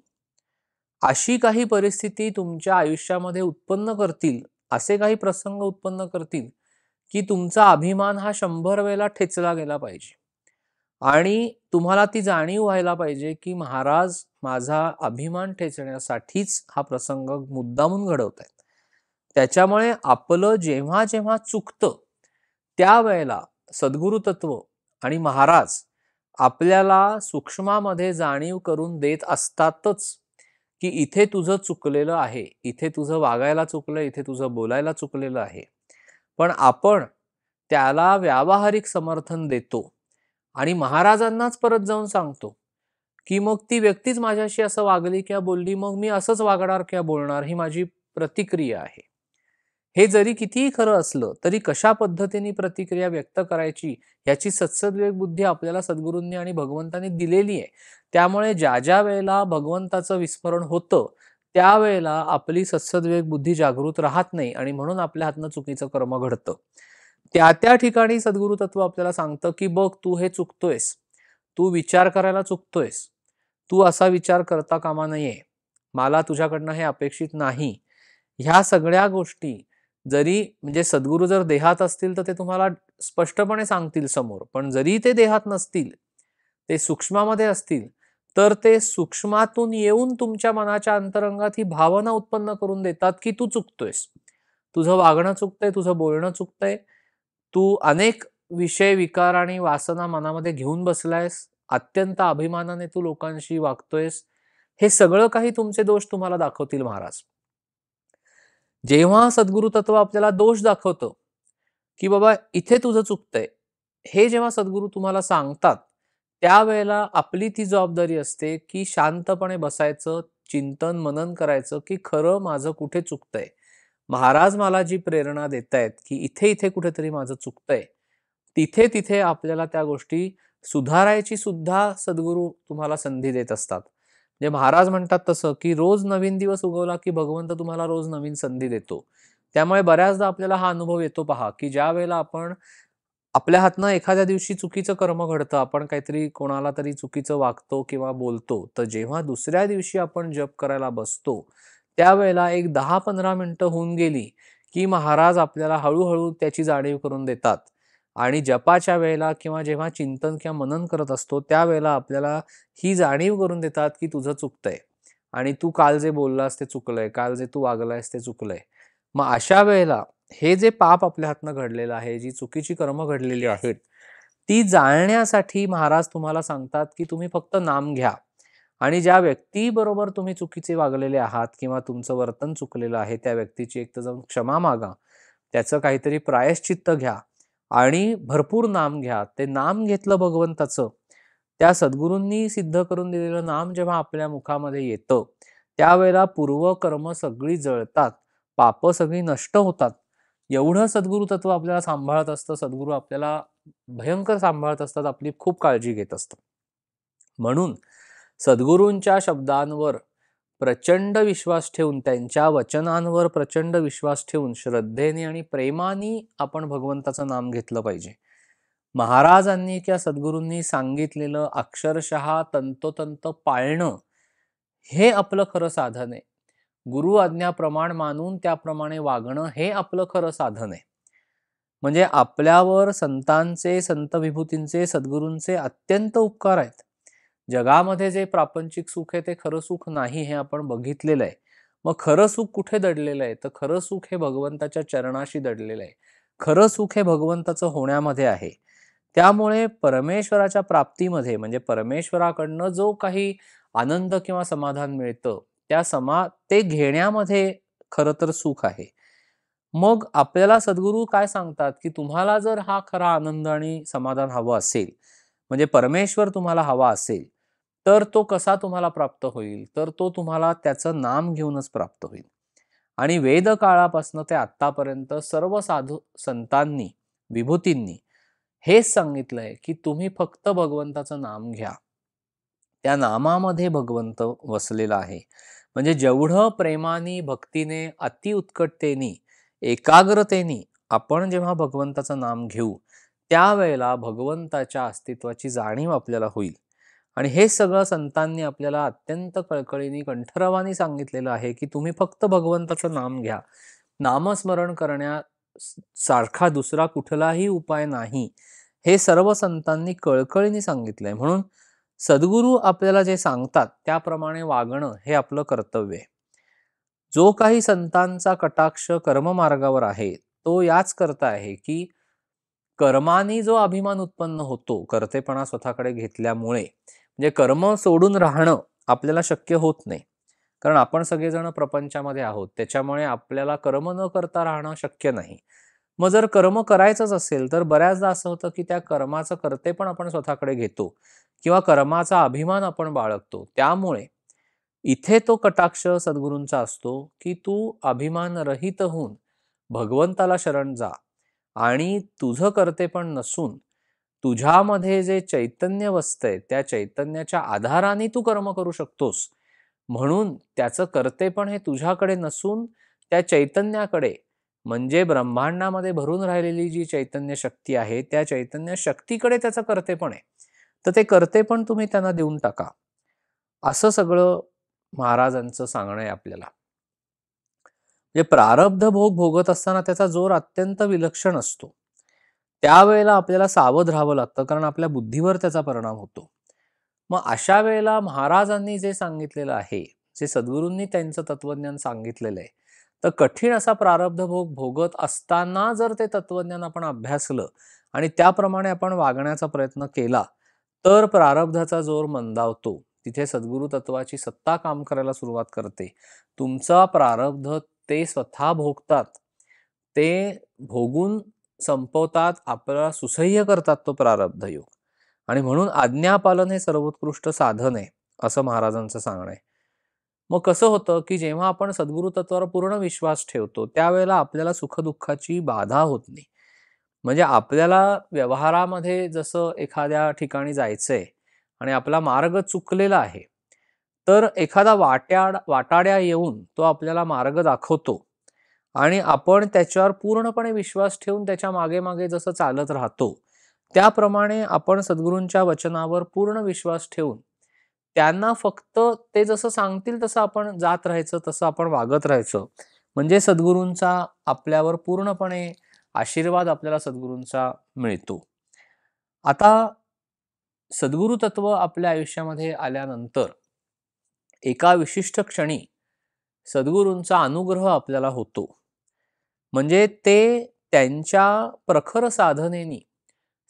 अशी काही परिस्थिती तुमच्या आयुष्यामध्ये उत्पन्न करतील, असे काही प्रसंग उत्पन्न करतील की तुमचा अभिमान हा 100 वेळेला ठेचला गेला पाहिजे आणि तुम्हाला ती जाणीव व्हायला पाहिजे की महाराज माझा अभिमान ठेचण्यासाठीच हा प्रसंग मुद्दामून घडवत आहेत. त्याच्यामुळे आपलं जेव्हा जेव्हा चुकतं त्यावेळेला सद्गुरु तत्व आणि महाराज आपल्याला सूक्ष्मामध्ये जाणीव करून देत असतातच की इथे तुझं चुकलेलं आहे, इथे तुझं वागायला चुकलं, इथे तुझं बोलायला चुकलेलं आहे. पण आपण त्याला व्यावहारिक समर्थन देतो आणि महाराजांनाच परत जाऊन सांगतो की मग ती व्यक्तीच माझ्याशी असं वागली किंवा बोलली, मग मी असंच वागणार किंवा बोलणार, ही माझी प्रतिक्रिया आहे. हे जरी कितीही खरं असलं तरी कशा पद्धतीने प्रतिक्रिया व्यक्त करायची याची सत्सद्विवेक बुद्धी आपल्याला सद्गुरूंनी आणि भगवंतांनी दिलेली आहे. त्यामुळे ज्या ज्या वेळेला भगवंताचं विस्मरण होतं त्यावेळेला आपली सत्सद्विवेक बुद्धी जागृत राहत नाही आणि म्हणून आपल्या हातनं चुकीचं कर्म घडतं. त्या त्या ठिकाणी सद्गुरु तत्व आपल्याला सांगतं की बघ तू हे चुकतोयस, तू विचार करायला चुकतोयस, तू असा विचार करता कामा नये, मला तुझ्याकडनं हे अपेक्षित नाही. ह्या सगळ्या गोष्टी जरी म्हणजे सद्गुरू जर देहात असतील तर ते तुम्हाला स्पष्टपणे सांगतील समोर, पण जरी ते देहात नसतील, ते सूक्ष्मामध्ये असतील, तर ते सूक्ष्मातून येऊन तुमच्या मनाच्या अंतरंगात ही भावना उत्पन्न करून देतात की तू चुकतोयस, तुझं वागणं चुकतंय, तुझं बोलणं चुकतंय, तू अनेक विषय विकार आणि वासना मनामध्ये घेऊन बसलायस, अत्यंत अभिमानाने तू लोकांशी वागतोयस, हे सगळं काही तुमचे दोष तुम्हाला दाखवतील महाराज. जेव्हा सद्गुरु तत्व आपल्याला दोष दाखवतं की बाबा इथे तुझं चुकतंय, हे जेव्हा सद्गुरू तुम्हाला सांगतात त्यावेळेला आपली ती जबाबदारी असते की शांतपणे बसायचं, चिंतन मनन करायचं की खरं माझं कुठे चुकतंय. महाराज मला जी प्रेरणा देतायत की इथे इथे कुठेतरी माझं चुकतंय, तिथे तिथे आपल्याला त्या गोष्टी सुधारायची सुद्धा सद्गुरू तुम्हाला संधी देत असतात. म्हणजे महाराज म्हणतात तसं की रोज नवीन दिवस उगवला की भगवंत तुम्हाला रोज नवीन संधी देतो. त्यामुळे बऱ्याचदा आपल्याला हा अनुभव येतो पहा की ज्या वेळेला आपण आपल्या हातनं एखाद्या दिवशी चुकीचं कर्म घडतं, आपण काहीतरी कोणाला तरी चुकीचं वागतो किंवा बोलतो, तर जेव्हा दुसऱ्या दिवशी आपण जप करायला बसतो त्यावेळेला एक 10-15 मिनिटं होऊन गेली की महाराज आपल्याला हळूहळू त्याची जाणीव करून देतात आणि जपाच्या वेळेला किंवा जेव्हा चिंतन किंवा मनन करत असतो त्यावेळेला आपल्याला ही जाणीव करून देतात की तुझं चुकतंय आणि तू काल जे बोललास ते चुकलंय, काल जे तू वागलायस ते चुकलंय. मग अशा वेळेला हे जे पाप आपल्या हातनं घडलेलं आहे, जी चुकीची कर्म घडलेली आहेत, ती जाळण्यासाठी महाराज तुम्हाला सांगतात की तुम्ही फक्त नाम घ्या आणि ज्या व्यक्तीबरोबर तुम्ही चुकीचे वागलेले आहात किंवा तुमचं वर्तन चुकलेलं आहे त्या व्यक्तीची एक तर जाऊन क्षमा मागा, त्याचं काहीतरी प्रायश्चित्त घ्या आणि भरपूर नाम घ्या. ते नाम घेतलं भगवंताचं, त्या सद्गुरूंनी सिद्ध करून दिलेलं नाम जेव्हा आपल्या मुखामध्ये येतं त्यावेळेला पूर्वकर्म सगळी जळतात. पापं सगळी नष्ट होतात. एवढं सद्गुरू तत्व आपल्याला सांभाळत असतं. सद्गुरू आपल्याला भयंकर सांभाळत असतात, आपली खूप काळजी घेत असतात. म्हणून सद्गुरूंच्या शब्दांवर प्रचंड विश्वास ठेवून, त्यांच्या वचनांवर प्रचंड विश्वास ठेवून श्रद्धेने आणि प्रेमाने आपण भगवंताचं नाम घेतलं पाहिजे. महाराजांनी किंवा सद्गुरूंनी सांगितलेलं अक्षरशः तंतोतंत पाळणं हे आपलं खरं साधन आहे. गुरु आज्ञा प्रमाण मानून त्याप्रमाणे वागणं हे आपलं खरं साधन आहे. म्हणजे आपल्यावर संतांचे, संत विभूतींचे, सद्गुरूंचे अत्यंत उपकार आहेत. जगामध्ये जे प्रापंचिक सुख आहे ते खरं सुख नाही, हे आपण बघितलेलं आहे. मग खरं सुख कुठे दडलेलं आहे? तर खरं सुख हे भगवंताच्या चरणाशी दडलेलं आहे. खरं सुख हे भगवंताचं होण्यामध्ये आहे. त्यामुळे परमेश्वराच्या प्राप्तीमध्ये, म्हणजे परमेश्वराकडनं जो काही आनंद किंवा समाधान मिळतं, ते घेण्यामध्ये खरं तर सुख आहे. मग आपल्याला सद्गुरू काय सांगतात, की तुम्हाला जर हा खरा आनंद आणि समाधान हवं असेल, म्हणजे परमेश्वर तुम्हाला हवा असेल, तर तो कसा तुम्हाला प्राप्त होईल? तर तो तुम्हाला त्याचं नाम घेऊनच प्राप्त होईल. आणि वेद काळापासून ते आत्तापर्यंत सर्व साधू संतांनी, विभूतींनी हेच सांगितलंय, की तुम्ही फक्त भगवंताचं नाम घ्या. त्या नामामध्ये भगवंत वसलेला आहे. म्हणजे जेवढं प्रेमाने, भक्तीने, अतिउत्कटतेने, एकाग्रतेने आपण जेव्हा भगवंताचं नाम घेऊ, त्यावेळेला भगवंताच्या अस्तित्वाची जाणीव आपल्याला होईल. आणि हे सगळं संतांनी आपल्याला अत्यंत कळकळीने, कंठरवाने सांगितलेलं आहे, की तुम्ही फक्त भगवंताचं नाम घ्या. नामस्मरण करण्यासारखा दुसरा कुठलाही उपाय नाही, हे सर्व संतांनी कळकळीने सांगितलंय. म्हणून सद्गुरू आपल्याला जे सांगतात त्याप्रमाणे वागणं हे आपलं कर्तव्य आहे. जो काही संतांचा कटाक्ष कर्ममार्गावर आहे, तो याच करता आहे, की कर्मानी जो अभिमान उत्पन्न होतो, कर्तेपणा स्वतःकडे घेतल्यामुळे, म्हणजे कर्म सोडून राहणं आपल्याला शक्य होत नाही. कारण आपण सगळेजण प्रपंचामध्ये आहोत, त्याच्यामुळे आपल्याला कर्म न करता राहणं शक्य नाही. मग जर कर्म करायचंच असेल, तर बऱ्याचदा असं होतं, की त्या कर्माचं कर्तेपण आपण स्वतःकडे घेतो किंवा कर्माचा अभिमान आपण बाळगतो. त्यामुळे इथे तो कटाक्ष सद्गुरूंचा असतो, की तू अभिमान रहित होऊन भगवंताला शरण जा आणि तुझं कर्तेपण नसून तुझ्यामध्ये जे चैतन्य वसतंय, त्या चैतन्याच्या आधाराने तू कर्म करू शकतोस. म्हणून त्याचं कर्तेपण हे तुझ्याकडे नसून त्या चैतन्याकडे, म्हणजे ब्रह्मांडामध्ये भरून राहिलेली जी चैतन्य शक्ती आहे, त्या चैतन्य शक्तीकडे त्याचं कर्तेपण आहे. तर ते कर्तेपण तुम्ही त्यांना देऊन टाका. असं सगळं महाराजांचं सांगणं आहे आपल्याला. म्हणजे प्रारब्ध भोग भोगत असताना त्याचा जोर अत्यंत विलक्षण असतो. त्यावेळेला आपल्याला सावध राहावं लागतं, कारण आपल्या बुद्धीवर त्याचा परिणाम होतो. मग अशा वेळेला महाराजांनी जे सांगितलेलं आहे, जे सद्गुरूंनी त्यांचं तत्वज्ञान सांगितलेलं आहे, तर कठीण असा प्रारब्ध भोग भोगत असताना जर ते तत्वज्ञान आपण अभ्यासलं आणि त्याप्रमाणे आपण वागण्याचा प्रयत्न केला, तर प्रारब्धाचा जोर मंदावतो. तिथे सद्गुरू तत्वाची सत्ता काम करायला सुरुवात करते. तुमचा प्रारब्ध ते स्वतः भोगतात, ते भोगून संपवतात, आपल्याला सुसह्य करतात तो प्रारब्ध योग. आणि म्हणून आज्ञापालन हे सर्वोत्कृष्ट साधन आहे, असं महाराजांचं सांगणं आहे. मग कसं होतं, की जेव्हा आपण सद्गुरू तत्वावर पूर्ण विश्वास ठेवतो, त्यावेळेला आपल्याला सुखदुःखाची बाधा होत नाही. म्हणजे आपल्याला व्यवहारामध्ये जसं एखाद्या ठिकाणी जायचंय आणि आपला मार्ग चुकलेला आहे, तर एखादा वाटाड्या येऊन तो आपल्याला मार्ग दाखवतो आणि आपण त्याच्यावर पूर्णपणे विश्वास ठेवून त्याच्या मागे मागे जसं चालत राहतो, त्याप्रमाणे आपण सद्गुरूंच्या वचनावर पूर्ण विश्वास ठेवून त्यांना फक्त ते जसं सांगतील तसं आपण जात राहायचं, तसं आपण वागत राहायचं. म्हणजे सद्गुरूंचा आपल्यावर पूर्णपणे आशीर्वाद आपल्याला सद्गुरूंचा मिळतो. आता सद्गुरू तत्व आपल्या आयुष्यामध्ये आल्यानंतर एका विशिष्ट क्षणी सद्गुरूंचा अनुग्रह आपल्याला होतो. म्हणजे ते त्यांच्या प्रखर साधनेनी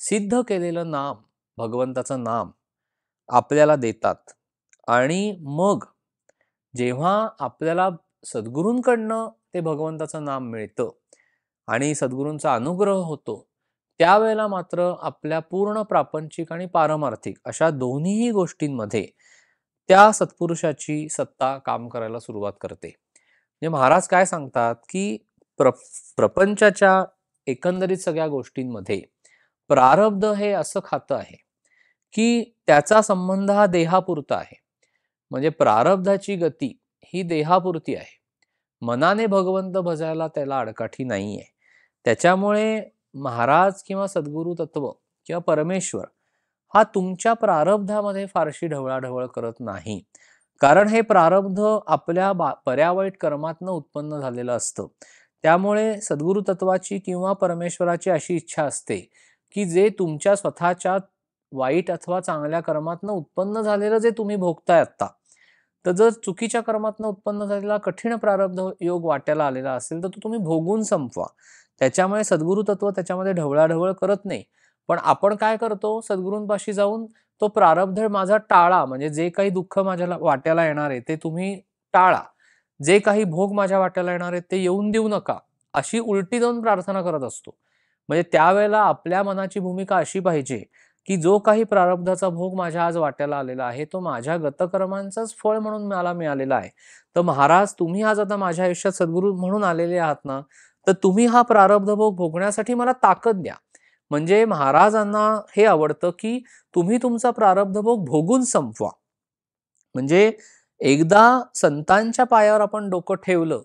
सिद्ध केलेलं नाम, भगवंताचं नाम आपल्याला देतात. आणि मग जेव्हा आपल्याला सद्गुरूंकडनं ते भगवंताचं नाम मिळतं आणि सद्गुरूंचा अनुग्रह होतो, त्यावेळेला मात्र आपल्या पूर्ण प्रापंचिक आणि पारमार्थिक अशा दोन्हीही गोष्टींमध्ये त्या सत्पुरुषाची सत्ता काम करायला सुरुवात करते. म्हणजे महाराज काय सांगतात की प्रपंचाच्या एकंदरीत सगळ्या गोष्टींमध्ये प्रारब्ध हे असं खातं आहे की त्याचा संबंध हा देहापुरता आहे. म्हणजे प्रारब्धाची गती ही देहापुरती आहे. मनाने भगवंत भजायला त्याला अडकाठी नाहीये. त्याच्यामुळे महाराज किंवा सद्गुरु तत्व किंवा परमेश्वर हा तुमच्या प्रारब्धामध्ये फारशी ढवळाढवळ करत नाही. कारण हे प्रारब्ध आपल्या बऱ्यावाईट कर्मातनं उत्पन्न झालेलं असतं. त्यामुळे सद्गुरु तत्वाची किंवा परमेश्वराची अशी इच्छा असते की जे तुमच्या स्वतःच्या वाईट अथवा चांगल्या कर्मातनं उत्पन्न झालेलं जे तुम्ही भोगताय आत्ता, तर जर चुकीच्या कर्मातनं उत्पन्न झालेला कठीण प्रारब्ध योग वाट्याला आलेला असेल तर तो तुम्ही भोगून संपवा. त्याच्यामुळे सद्गुरु तत्व त्याच्यामध्ये ढवळाढवळ करत नाही. पण आपण काय करतो, सद्गुरूंपाशी जाऊन तो प्रारब्ध माझा टाळा, म्हणजे जे काही दुःख माझ्या वाट्याला येणार आहे ते तुम्ही टाळा, जे काही भोग माझ्या वाट्याला येणार आहेत ते येऊन देऊ नका, अशी उलटी जाऊन प्रार्थना करत असतो. म्हणजे त्यावेळेला आपल्या मनाची भूमिका अशी पाहिजे की जो काही प्रारब्धाचा भोग माझ्या आज वाट्याला आलेला आहे तो माझ्या गतकर्मांचंच फळ म्हणून मला मिळालेला आहे. तर महाराज तुम्ही आज आता माझ्या आयुष्यात सद्गुरू म्हणून आलेले आहात ना, तर तुम्ही हा प्रारब्ध भोग भोगण्यासाठी मला ताकद द्या. म्हणजे महाराजांना हे आवडतं की तुम्ही तुमचा प्रारब्ध भोग भोगून संपवा. म्हणजे एकदा संतांच्या पायावर आपण डोकं ठेवलं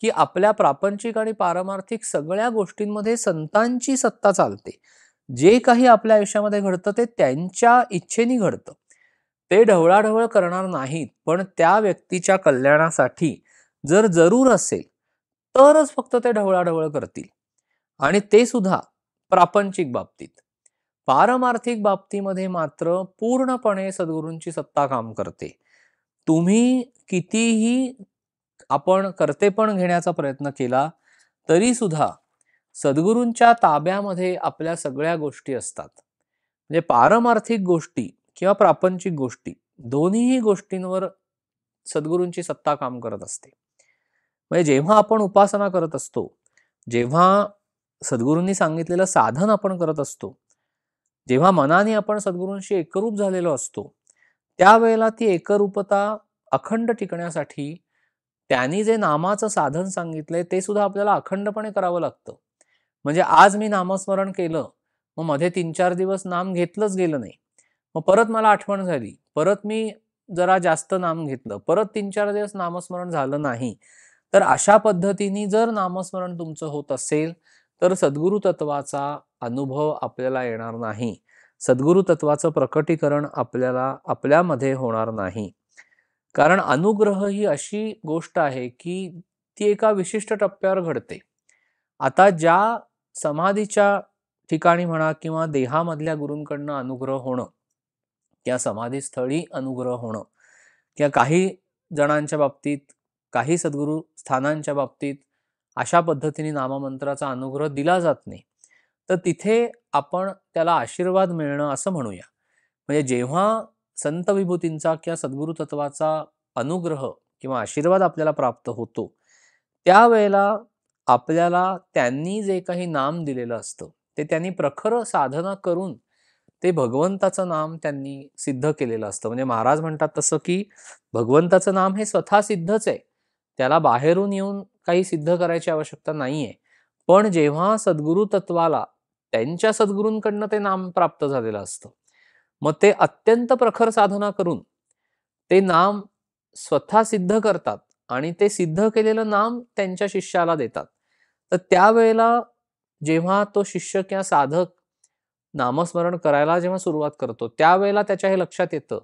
की आपल्या प्रापंचिक आणि पारमार्थिक सगळ्या गोष्टींमध्ये संतांची सत्ता चालते. जे काही आपल्या आयुष्यामध्ये घडतं ते त्यांच्या इच्छेने घडतं. ते ढवळाढवळ करणार नाहीत, पण त्या व्यक्तीच्या कल्याणासाठी जर जरूर असेल तरच फक्त ते ढवळाढवळ करतील. आणि ते सुद्धा प्रापंचिक बाबतीत. पारमार्थिक बाबतीमध्ये मात्र पूर्णपणे सद्गुरूंची सत्ता काम करते. तुम्ही कितीही आपण कर्तेपण घेण्याचा प्रयत्न केला तरी सुद्धा सद्गुरूंच्या ताब्यामध्ये आपल्या सगळ्या गोष्टी असतात. म्हणजे पारमार्थिक गोष्टी किंवा प्रापंचिक गोष्टी दोन्हीही गोष्टींवर सद्गुरूंची सत्ता काम करत असते. म्हणजे जेव्हा आपण उपासना करत असतो, जेव्हा सद्गुरूंनी सांगितलेलं साधन आपण करत असतो, जेव्हा मनाने आपण सद्गुरूंशी एकरूप झालेलो असतो, त्यावेळेला ती एकरूपता अखंड टिकण्यासाठी त्यांनी जे नामाचं साधन सांगितलंय ते सुद्धा आपल्याला अखंडपणे करावं लागतं. म्हणजे आज मी नामस्मरण केलं, मग मध्ये 3-4 दिवस नाम घेतलंच गेलं नाही. मग परत मला आठवण झाली, परत मी जरा जास्त नाम घेतलं, परत 3-4 दिवस नामस्मरण झालं नाही. तर अशा पद्धतीने जर नामस्मरण तुमचं होत असेल तर सद्गुरु तत्वाचा अनुभव आपल्याला येणार नाही. सद्गुरु तत्वाचं प्रकटीकरण आपल्याला आपल्यामध्ये होणार नाही. कारण अनुग्रह ही अशी गोष्ट आहे की ती एका विशिष्ट टप्प्यावर घडते. आता ज्या समाधीच्या ठिकाणी म्हणा किंवा देहामधल्या गुरूंकडनं अनुग्रह होणं, किंवा समाधीस्थळी अनुग्रह होणं, किंवा काही जणांच्या बाबतीत, काही सद्गुरू स्थानांच्या बाबतीत अशा पद्धतीने नाममंत्राचा अनुग्रह दिला जात नाही. तर तिथे आपण त्याला आशीर्वाद मिळणं असं म्हणूया. म्हणजे जेव्हा संत विभूतींचा किंवा सद्गुरु तत्वाचा अनुग्रह किंवा आशीर्वाद आपल्याला प्राप्त होतो, त्यावेळेला आपल्याला त्यांनी जे काही नाम दिलेलं असतं ते त्यांनी प्रखर साधना करून ते भगवंताचं नाम त्यांनी सिद्ध केलेलं असतं. म्हणजे महाराज म्हणतात तसं की भगवंताचं नाम हे स्वतः सिद्धच आहे, त्याला बाहेरून येऊन काही सिद्ध करायची आवश्यकता नाहीये. पण जेव्हा सद्गुरु तत्वाला त्यांच्या सद्गुरूंकडनं ते नाम प्राप्त झालेलं असतं, मग ते अत्यंत प्रखर साधना करून ते नाम स्वतः सिद्ध करतात आणि ते सिद्ध केलेलं नाम त्यांच्या शिष्याला देतात. तर त्यावेळेला जेव्हा तो शिष्य किंवा साधक नामस्मरण करायला जेव्हा सुरुवात करतो, त्यावेळेला त्याच्या हे लक्षात येतं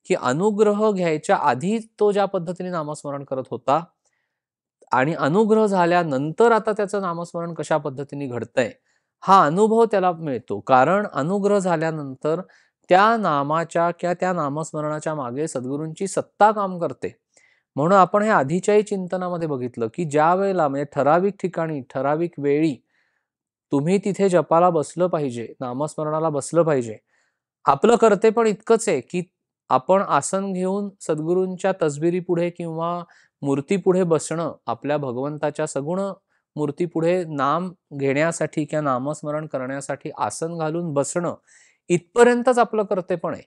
की अनुग्रह घ्यायच्या आधी तो ज्या पद्धतीने नामस्मरण करत होता आणि अनुग्रह झाल्यानंतर आता त्याचं नामस्मरण कशा पद्धतीने घडतंय, हा अनुभव त्याला मिळतो. कारण अनुग्रह झाल्यानंतर त्या नामाच्या किंवा त्या नामस्मरणाच्या मागे सद्गुरूंची सत्ता काम करते. म्हणून आपण हे आधीच्याही चिंतनामध्ये बघितलं की ज्या वेळेला म्हणजे ठराविक ठिकाणी ठराविक वेळी तुम्ही तिथे जपाला बसलं पाहिजे, नामस्मरणाला बसलं पाहिजे. आपलं कर्ते पण इतकंच आहे की आपण आसन घेऊन सद्गुरूंच्या तसबिरी पुढे किंवा मूर्तीपुढे बसणं, आपल्या भगवंताच्या सगुण मूर्तीपुढे नाम घेण्यासाठी किंवा नामस्मरण करण्यासाठी आसन घालून बसणं, इथपर्यंतच आपलं कर्तेपण आहे.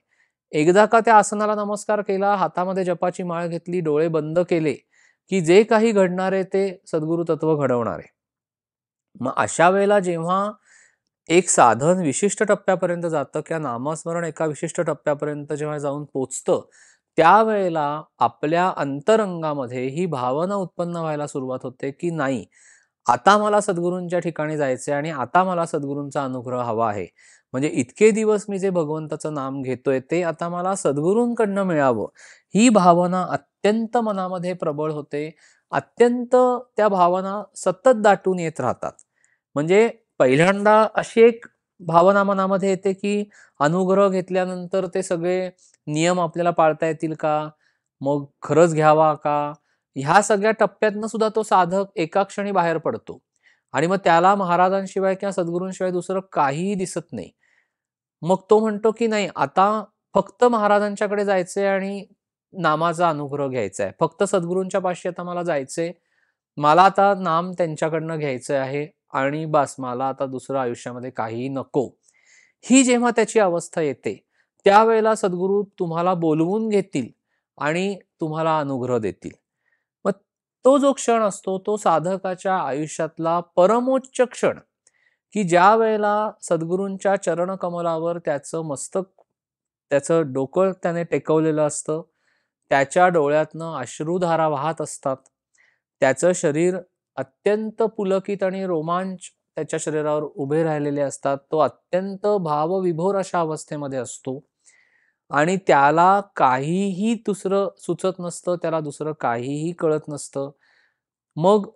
एकदा का त्या आसनाला नमस्कार केला, हातामध्ये जपाची माळ घेतली, डोळे बंद केले की जे काही घडणार आहे ते सद्गुरु तत्व घडवणार आहे. मग अशा वेळेला जेव्हा एक साधन विशिष्ट टप्प्यापर्यंत जातं किंवा नामस्मरण एका विशिष्ट टप्प्यापर्यंत जेव्हा जाऊन पोचतं, त्यावेळेला आपल्या अंतरंगामध्ये ही भावना उत्पन्न व्हायला सुरुवात होते, की नाही, आता मला सद्गुरूंच्या ठिकाणी जायचंय आणि आता मला सद्गुरूंचा अनुग्रह हवा आहे. म्हणजे इतके दिवस मी जे भगवंताचं नाम घेतोय ते आता मला सद्गुरूंकडनं मिळावं. ही भावना अत्यंत मनामध्ये प्रबळ होते. अत्यंत त्या भावना सतत दाटून येत राहतात. म्हणजे पहिल्यांदा अशी एक भावना मनामध्ये येते, की अनुग्रह घेतल्यानंतर ते सगळे नियम आपल्याला पाळता येतील का? मग खरंच घ्यावा का? ह्या सगळ्या टप्प्यातनं सुद्धा तो साधक एका क्षणी बाहेर पडतो आणि मग त्याला महाराजांशिवाय किंवा सद्गुरूंशिवाय दुसरं काहीही दिसत नाही. मग तो म्हणतो, की नाही, आता फक्त महाराजांच्याकडे जायचंय आणि नामाचा अनुग्रह घ्यायचा आहे. फक्त सद्गुरूंच्या पाशी आता मला जायचंय. मला आता नाम त्यांच्याकडनं घ्यायचं आहे आणि बास, मला आता दुसरं आयुष्यामध्ये काहीही नको. ही जेव्हा त्याची अवस्था येते, त्यावेळेला सद्गुरू तुम्हाला बोलवून घेतील आणि तुम्हाला अनुग्रह देतील. मग तो जो क्षण असतो, तो साधकाच्या आयुष्यातला परमोच्च क्षण, की ज्या वेळेला सद्गुरूंच्या चरणकमलावर त्याचं मस्तक, त्याचं डोकं त्याने टेकवलेलं असतं. त्याच्या डोळ्यातनं अश्रुधारा वाहत असतात. त्याचं शरीर अत्यंत पुलकित आणि रोमांच त्याच्या शरीरावर उभे राहिलेले असतात. तो अत्यंत भावविभोर अशा अवस्थेमध्ये असतो आणि त्याला काहीही दुसरं सुचत नसतं, त्याला दुसरं काहीही कळत नसतं. मग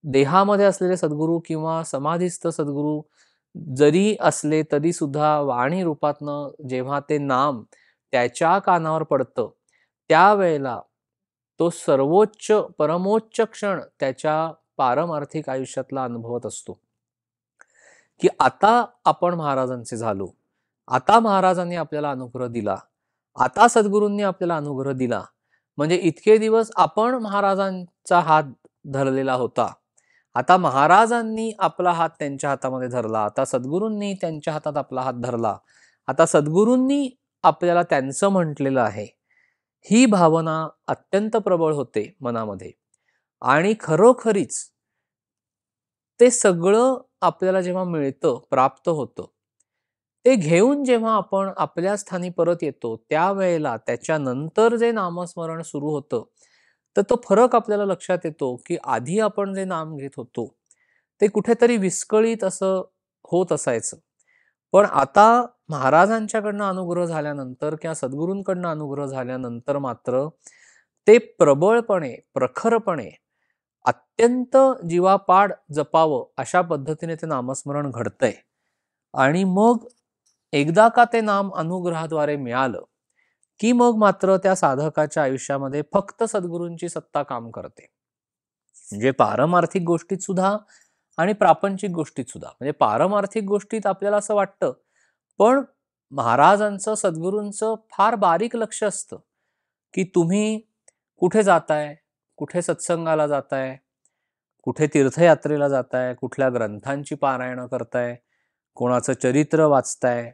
देहामध्ये असलेले सद्गुरू किंवा समाधीस्थ सद्गुरू जरी असले तरी सुद्धा वाणी रूपातनं जेव्हा ते नाम त्याच्या कानावर पडतं, त्यावेळेला तो सर्वोच्च परमोच्च क्षण त्याच्या पारमार्थिक आयुष्यातला अनुभवत असतो, की आता आपण महाराजांचे झालो. आता महाराजांनी आपल्याला अनुग्रह दिला. आता सद्गुरूंनी आपल्याला अनुग्रह दिला. म्हणजे इतके दिवस आपण महाराजांचा हात धरलेला होता. आता महाराजांनी आपला हात त्यांच्या हातामध्ये धरला. आता सद्गुरूंनी त्यांच्या हातात आपला हात धरला. आता सद्गुरूंनी आपल्याला त्यांचं म्हटलेलं आहे. ही भावना अत्यंत प्रबळ होते मनामध्ये आणि खरोखरीच ते सगळं आपल्याला जेव्हा मिळतं, प्राप्त होतं, ते घेऊन जेव्हा आपण आपल्या स्थानी परत येतो, त्यावेळेला त्याच्यानंतर जे नामस्मरण सुरू होतं, तर तो फरक आपल्याला लक्षात येतो, की आधी आपण जे नाम घेत होतो, ते कुठेतरी विस्कळीत असं होत असायचं. पण आता महाराजांच्याकडनं अनुग्रह झाल्यानंतर किंवा सद्गुरूंकडनं अनुग्रह झाल्यानंतर मात्र ते प्रबळपणे, प्रखरपणे, अत्यंत जीवापाड जपावं अशा पद्धतीने ते नामस्मरण घडतंय. आणि मग एकदा का ते नाम अनुग्रहाद्वारे मिळालं, की मग मात्र त्या साधकाच्या आयुष्यामध्ये फक्त सद्गुरूंची सत्ता काम करते. म्हणजे पारमार्थिक गोष्टीत सुद्धा आणि प्रापंचिक गोष्टीत सुद्धा. म्हणजे पारमार्थिक गोष्टीत आपल्याला असं वाटतं, पण महाराजांचं, सद्गुरूंचं फार बारीक लक्ष असतं, की तुम्ही कुठे जाताय, कुठे सत्संगाला जाताय, कुठे तीर्थयात्रेला जाताय, कुठल्या ग्रंथांची पारायणं करताय, कोणाचं चरित्र वाचताय,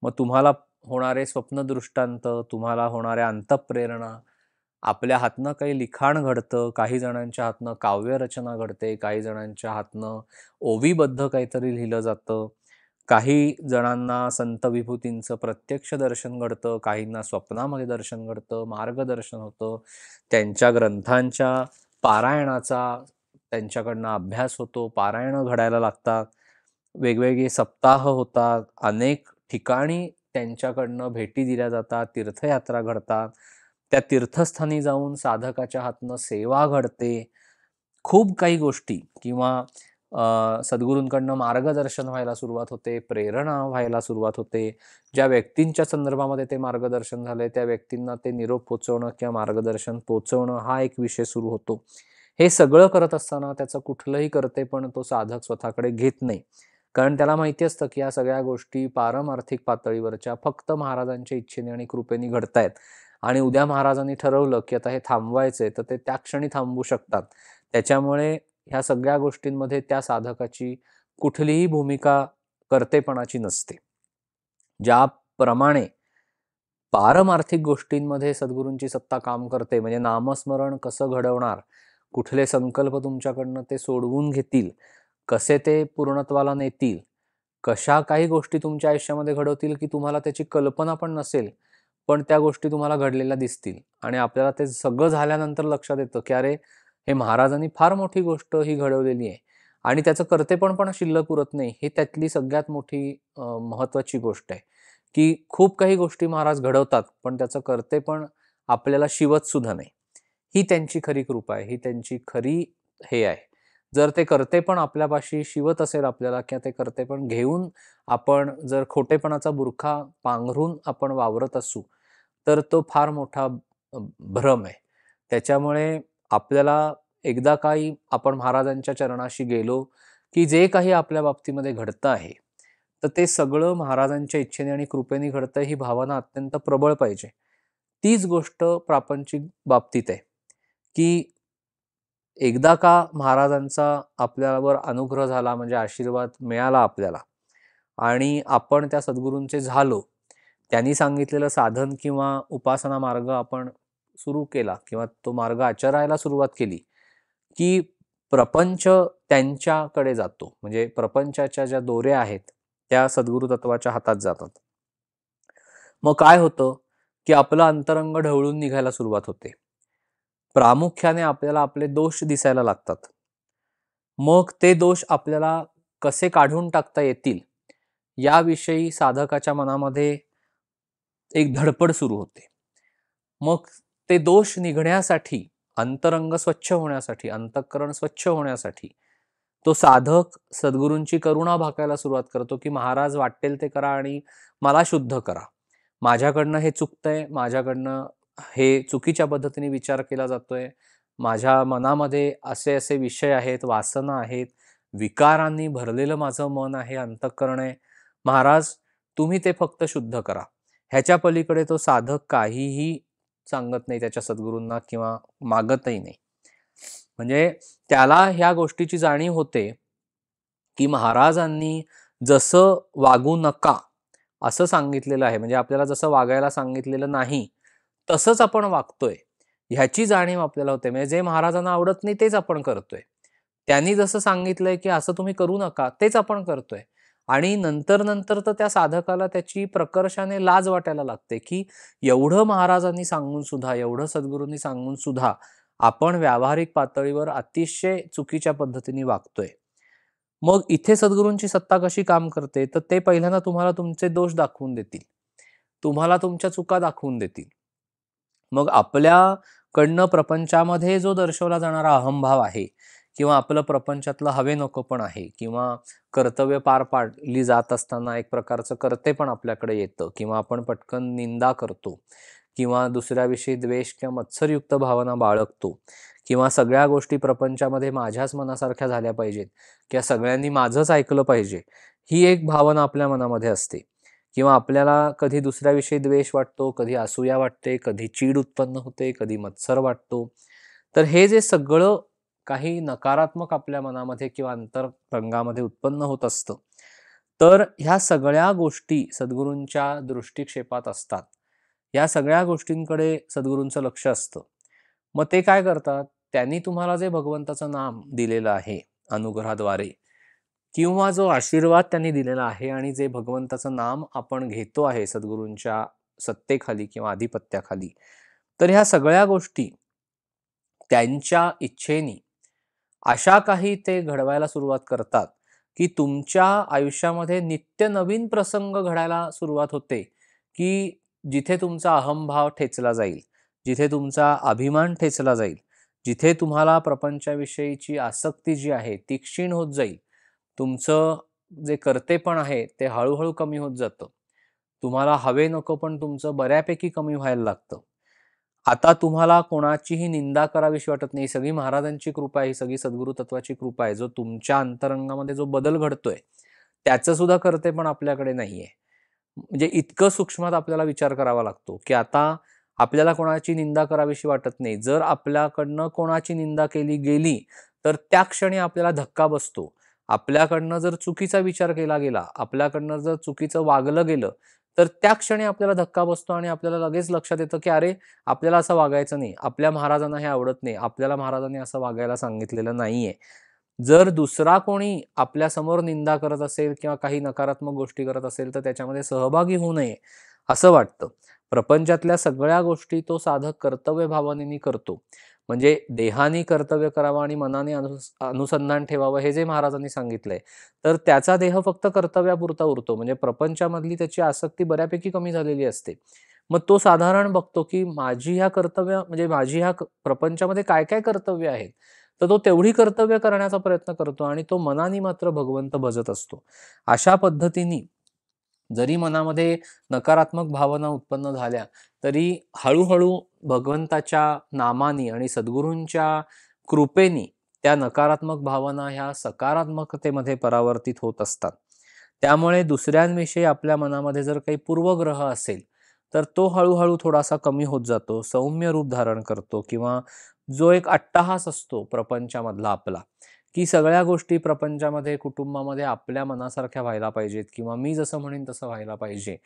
मग तुम्हाला होणारे स्वप्नदृष्टांत, तुम्हाला होणाऱ्या अंतःप्रेरणा, आपल्या हातनं काही लिखाण घडतं, काही जणांच्या हातनं काव्यरचना घडते, काही जणांच्या हातनं ओवीबद्ध काहीतरी लिहिलं जातं, काही जणांना संत विभूतींचं प्रत्यक्ष दर्शन घडतं, काहींना स्वप्नामध्ये दर्शन घडतं, मार्गदर्शन होतं, त्यांच्या ग्रंथांच्या पारायणाचा त्यांच्याकडनं अभ्यास होतो, पारायणं घडायला लागतात, वेगवेगळे सप्ताह होतात, अनेक ठिकाणी त्यांच्याकडनं भेटी दिल्या जातात, तीर्थयात्रा घडतात, त्या तीर्थस्थानी जाऊन साधकाच्या हातनं सेवा घडते. खूप काही गोष्टी किंवा सद्गुरूंकडनं मार्गदर्शन व्हायला सुरुवात होते, प्रेरणा व्हायला सुरुवात होते. ज्या व्यक्तींच्या संदर्भामध्ये ते मार्गदर्शन झाले, त्या व्यक्तींना ते निरोप पोचवणं किंवा मार्गदर्शन पोचवणं हा एक विषय सुरू होतो. हे सगळं करत असताना त्याचं कुठलंही कर्तेपण तो साधक स्वतःकडे घेत नाही. कारण त्याला माहिती असतं, की या सगळ्या गोष्टी पारमार्थिक पातळीवरच्या फक्त महाराजांच्या इच्छेने आणि कृपेने घडतायत आणि उद्या महाराजांनी ठरवलं, की आता हे थांबवायचंय, तर ते त्या क्षणी थांबवू शकतात. त्याच्यामुळे ह्या सगळ्या गोष्टींमध्ये त्या साधकाची कुठलीही भूमिका कर्तेपणाची नसते. ज्याप्रमाणे पारमार्थिक गोष्टींमध्ये सद्गुरूंची सत्ता काम करते. म्हणजे नामस्मरण कसं घडवणार, कुठले संकल्प तुमच्याकडनं ते सोडवून घेतील, कसे ते पूर्णत्वाला नेतील, कशा काही गोष्टी तुमच्या आयुष्यामध्ये घडवतील की तुम्हाला त्याची कल्पना पण नसेल, पण त्या गोष्टी तुम्हाला घडलेल्या दिसतील. आणि आपल्याला ते सगळं झाल्यानंतर लक्षात येतं की अरे, हे महाराजांनी फार मोठी गोष्ट ही घडवलेली आहे आणि त्याचं कर्तेपण पण शिल्लक उरत नाही. ही त्यातली सगळ्यात मोठी महत्त्वाची गोष्ट आहे की खूप काही गोष्टी महाराज घडवतात, पण त्याचं कर्तेपण आपल्याला शिवत सुद्धा नाही. ही त्यांची खरी कृपा आहे, ही त्यांची खरी हे आहे. जर ते कर्तेपण आपल्यापाशी शिवत असेल आपल्याला, किंवा ते कर्तेपण घेऊन आपण जर खोटेपणाचा बुरखा पांघरून आपण वावरत असू, तर तो फार मोठा भ्रम आहे. त्याच्यामुळे आपल्याला एकदा काही आपण महाराजांच्या चरणाशी गेलो की जे काही आपल्या बाबतीमध्ये घडतं आहे, तर ते सगळं महाराजांच्या इच्छेने आणि कृपेने घडतं, ही भावना अत्यंत प्रबळ पाहिजे. तीच गोष्ट प्रापंचिक बाबतीत आहे की एकदा का महाराजांचा आपल्यावर अनुग्रह झाला, म्हणजे आशीर्वाद मिळाला आपल्याला आणि आपण त्या सद्गुरूंचे झालो, त्यांनी सांगितलेलं साधन किंवा उपासना मार्ग आपण सुरू केला किंवा तो मार्ग आचरायला सुरुवात केली की प्रपंच त्यांच्याकडे जातो. म्हणजे प्रपंचाच्या ज्या दोऱ्या आहेत त्या सद्गुरु तत्वाच्या हातात जातात. मग काय होतं की आपलं अंतरंग ढवळून निघायला सुरुवात होते. प्रामुख्याने आपल्याला आपले दोष दिसायला लागतात. मग ते दोष आपल्याला कसे काढून टाकता येतील याविषयी साधकाच्या मनामध्ये एक धडपड सुरू होते. मग ते दोष निघण्यासाठी, अंतरंग स्वच्छ होण्यासाठी, अंतःकरण स्वच्छ होण्यासाठी तो साधक सद्गुरूंची करुणा भाकायला सुरुवात करतो की महाराज वाटेल ते करा आणि मला शुद्ध करा. माझ्याकडनं हे चुकतंय, माझ्याकडनं हे चुकीच्या पद्धतीने विचार केला जातोय, माझ्या मनामध्ये असे असे विषय आहेत, वासना आहेत, विकारांनी भरलेलं माझं मन आहे, अंतःकरण आहे. महाराज तुम्ही ते फक्त शुद्ध करा. ह्याच्या पलीकडे तो साधक काहीही सांगत नाही त्याच्या सद्गुरूंना किंवा मागतही नाही. म्हणजे त्याला ह्या गोष्टीची जाणीव होते की महाराजांनी जसं वागू नका असं सांगितलेलं आहे, म्हणजे आपल्याला जसं वागायला सांगितलेलं नाही तसंच आपण वागतोय ह्याची जाणीव आपल्याला होते. म्हणजे जे महाराजांना आवडत नाही तेच आपण करतोय. त्यांनी जसं सांगितलंय की असं तुम्ही करू नका तेच आपण करतोय. आणि नंतर नंतर तर त्या साधकाला त्याची प्रकर्षाने लाज वाटायला लागते की एवढं महाराजांनी सांगून सुद्धा, एवढं सद्गुरूंनी सांगून सुद्धा आपण व्यावहारिक पातळीवर अतिशय चुकीच्या पद्धतीने वागतोय. मग इथे सद्गुरूंची सत्ता कशी काम करते, तर ते पहिल्यांदा तुम्हाला तुमचे दोष दाखवून देतील, तुम्हाला तुमच्या चुका दाखवून देतील. मग आपल्याकडनं प्रपंचामध्ये जो दर्शवला जाणारा अहंभाव आहे किंवा आपलं प्रपंचातलं हवे नको पण आहे किंवा कर्तव्य पार पाडली जात असताना एक प्रकारचं कर्तेपण आपल्याकडे येतं किंवा आपण पटकन निंदा करतो किंवा दुसऱ्याविषयी द्वेष किंवा मत्सरयुक्त भावना बाळगतो किंवा सगळ्या गोष्टी प्रपंचामध्ये माझ्याच मनासारख्या झाल्या पाहिजेत किंवा सगळ्यांनी माझंच ऐकलं पाहिजे, ही एक भावना आपल्या मनामध्ये असते. किंवा आपल्याला कधी दुसऱ्याविषयी द्वेष वाटतो, कधी असूया वाटते, कधी चीड उत्पन्न होते, कधी मत्सर वाटतो. तर हे जे सगळं काही नकारात्मक आपल्या मनामध्ये किंवा अंतरंगामध्ये उत्पन्न होत असतं, तर ह्या सगळ्या गोष्टी सद्गुरूंच्या दृष्टिक्षेपात असतात. या सगळ्या गोष्टींकडे सद्गुरूंचं लक्ष असतं. मग ते काय करतात, त्यांनी तुम्हाला जे भगवंताचं नाम दिलेलं आहे अनुग्रहाद्वारे किंवा जो आशीर्वाद त्यांनी दिलेला आहे आणि जे भगवंताचं नाम आपण घेतो आहे सद्गुरूंच्या सत्तेखाली किंवा आधिपत्याखाली, तर ह्या सगळ्या गोष्टी त्यांच्या इच्छेनी अशा काही ते घडवायला सुरुवात करतात की तुमच्या आयुष्यामध्ये नित्य नवीन प्रसंग घडायला सुरुवात होते की जिथे तुमचा अहंभाव ठेचला जाईल, जिथे तुमचा अभिमान ठेचला जाईल, जिथे तुम्हाला प्रपंचाविषयीची आसक्ती जी आहे ती क्षीण होत जाईल, तुमचं जे कर्तेपण आहे ते हळूहळू कमी होत जातं, तुम्हाला हवे नको पण तुमचं बऱ्यापैकी कमी व्हायला लागतं. आता तुम्हाला कोणाचीही निंदा करावीशी वाटत नाही. सगळी महाराजांची कृपा आहे, सगळी सद्गुरु तत्वाची कृपा आहे. जो तुमच्या अंतरंगामध्ये जो बदल घडतोय त्याचं सुद्धा कर्तेपण आपल्याकडे नाहीये. म्हणजे इतकं सूक्ष्मात आपल्याला विचार करावा लागतो की आता आपल्याला कोणाची निंदा करावीशी वाटत नाही. जर आपल्याकडनं कोणाची निंदा केली गेली तर त्या क्षणी आपल्याला धक्का बसतो. आपल्याकडनं जर चुकीचा विचार केला गेला, आपल्याकडनं जर चुकीचं वागलं गेलं, तर त्या क्षणी आपल्याला धक्का बसतो आणि आपल्याला लगेच लक्षात येतं, की अरे, आपल्याला असं वागायचं नाही. आपल्या महाराजांना हे आवडत नाही. आपल्याला महाराजांनी असं वागायला सांगितलेलं नाहीये. जर दुसरा कोणी आपल्यासमोर निंदा करत असेल किंवा काही नकारात्मक गोष्टी करत असेल, तर त्याच्यामध्ये सहभागी होऊ नये, असं वाटतं. प्रपंचातल्या सगळ्या गोष्टी तो साधक कर्तव्य भावनेने करतो. म्हणजे देहाने कर्तव्य करावं आणि मनाने अनुसंधान ठेवावं, हे जे महाराजांनी सांगितलंय, तर त्याचा देह फक्त कर्तव्यापुरता उरतो. म्हणजे प्रपंचामधली त्याची आसक्ती बऱ्यापैकी कमी झालेली असते. मग तो साधारण बघतो, की माझी ह्या कर्तव्य म्हणजे माझी ह्या प्रपंचामध्ये काय-काय कर्तव्य आहेत. तर तो तेवढी कर्तव्य करण्याचा प्रयत्न करतो आणि तो मनाने मात्र भगवंत भजत असतो. अशा पद्धतीने जरी मनामध्ये नकारात्मक भावना उत्पन्न झाल्या, तरी हळू भगवंताच्या नामानी आणि सद्गुरूंच्या कृपेनी त्या नकारात्मक भावना ह्या सकारात्मकतेमध्ये परावर्तित होत असतात. त्यामुळे दुसऱ्यांविषयी आपल्या मनामध्ये जर काही पूर्वग्रह असेल, तर तो हळू थोडासा कमी होत जातो, सौम्य रूप धारण करतो किंवा जो एक अट्टहास असतो प्रपंचामधला आपला, की सगळ्या गोष्टी प्रपंचामध्ये, कुटुंबामध्ये आपल्या मनासारख्या व्हायला पाहिजेत किंवा मी जसं म्हणेन तसं व्हायला पाहिजे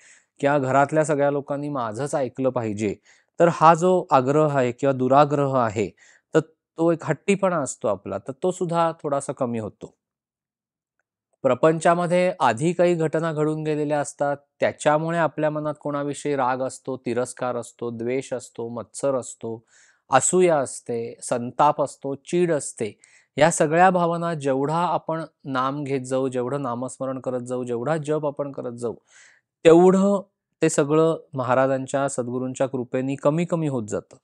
किंवा घरातल्या सगळ्या लोकांनी माझंच ऐकलं पाहिजे. तर हा जो आग्रह आहे किंवा दुराग्रह आहे, तर तो एक हट्टीपणा असतो आपला, तर तो सुद्धा थोडासा कमी होतो. प्रपंचामध्ये आधी काही घटना घडून गेलेल्या असतात, त्याच्यामुळे आपल्या मनात कोणाविषयी राग असतो, तिरस्कार असतो, द्वेष असतो, मत्सर असतो, असूया असते, संताप असतो, चीड असते. या सगळ्या भावना जेवढा आपण नाम घेत जाऊ, जेवढं नामस्मरण करत जाऊ, जेवढा जप आपण करत जाऊ, तेवढं ते सगळं महाराजांच्या, सद्गुरूंच्या कृपेने कमी-कमी होत जातं.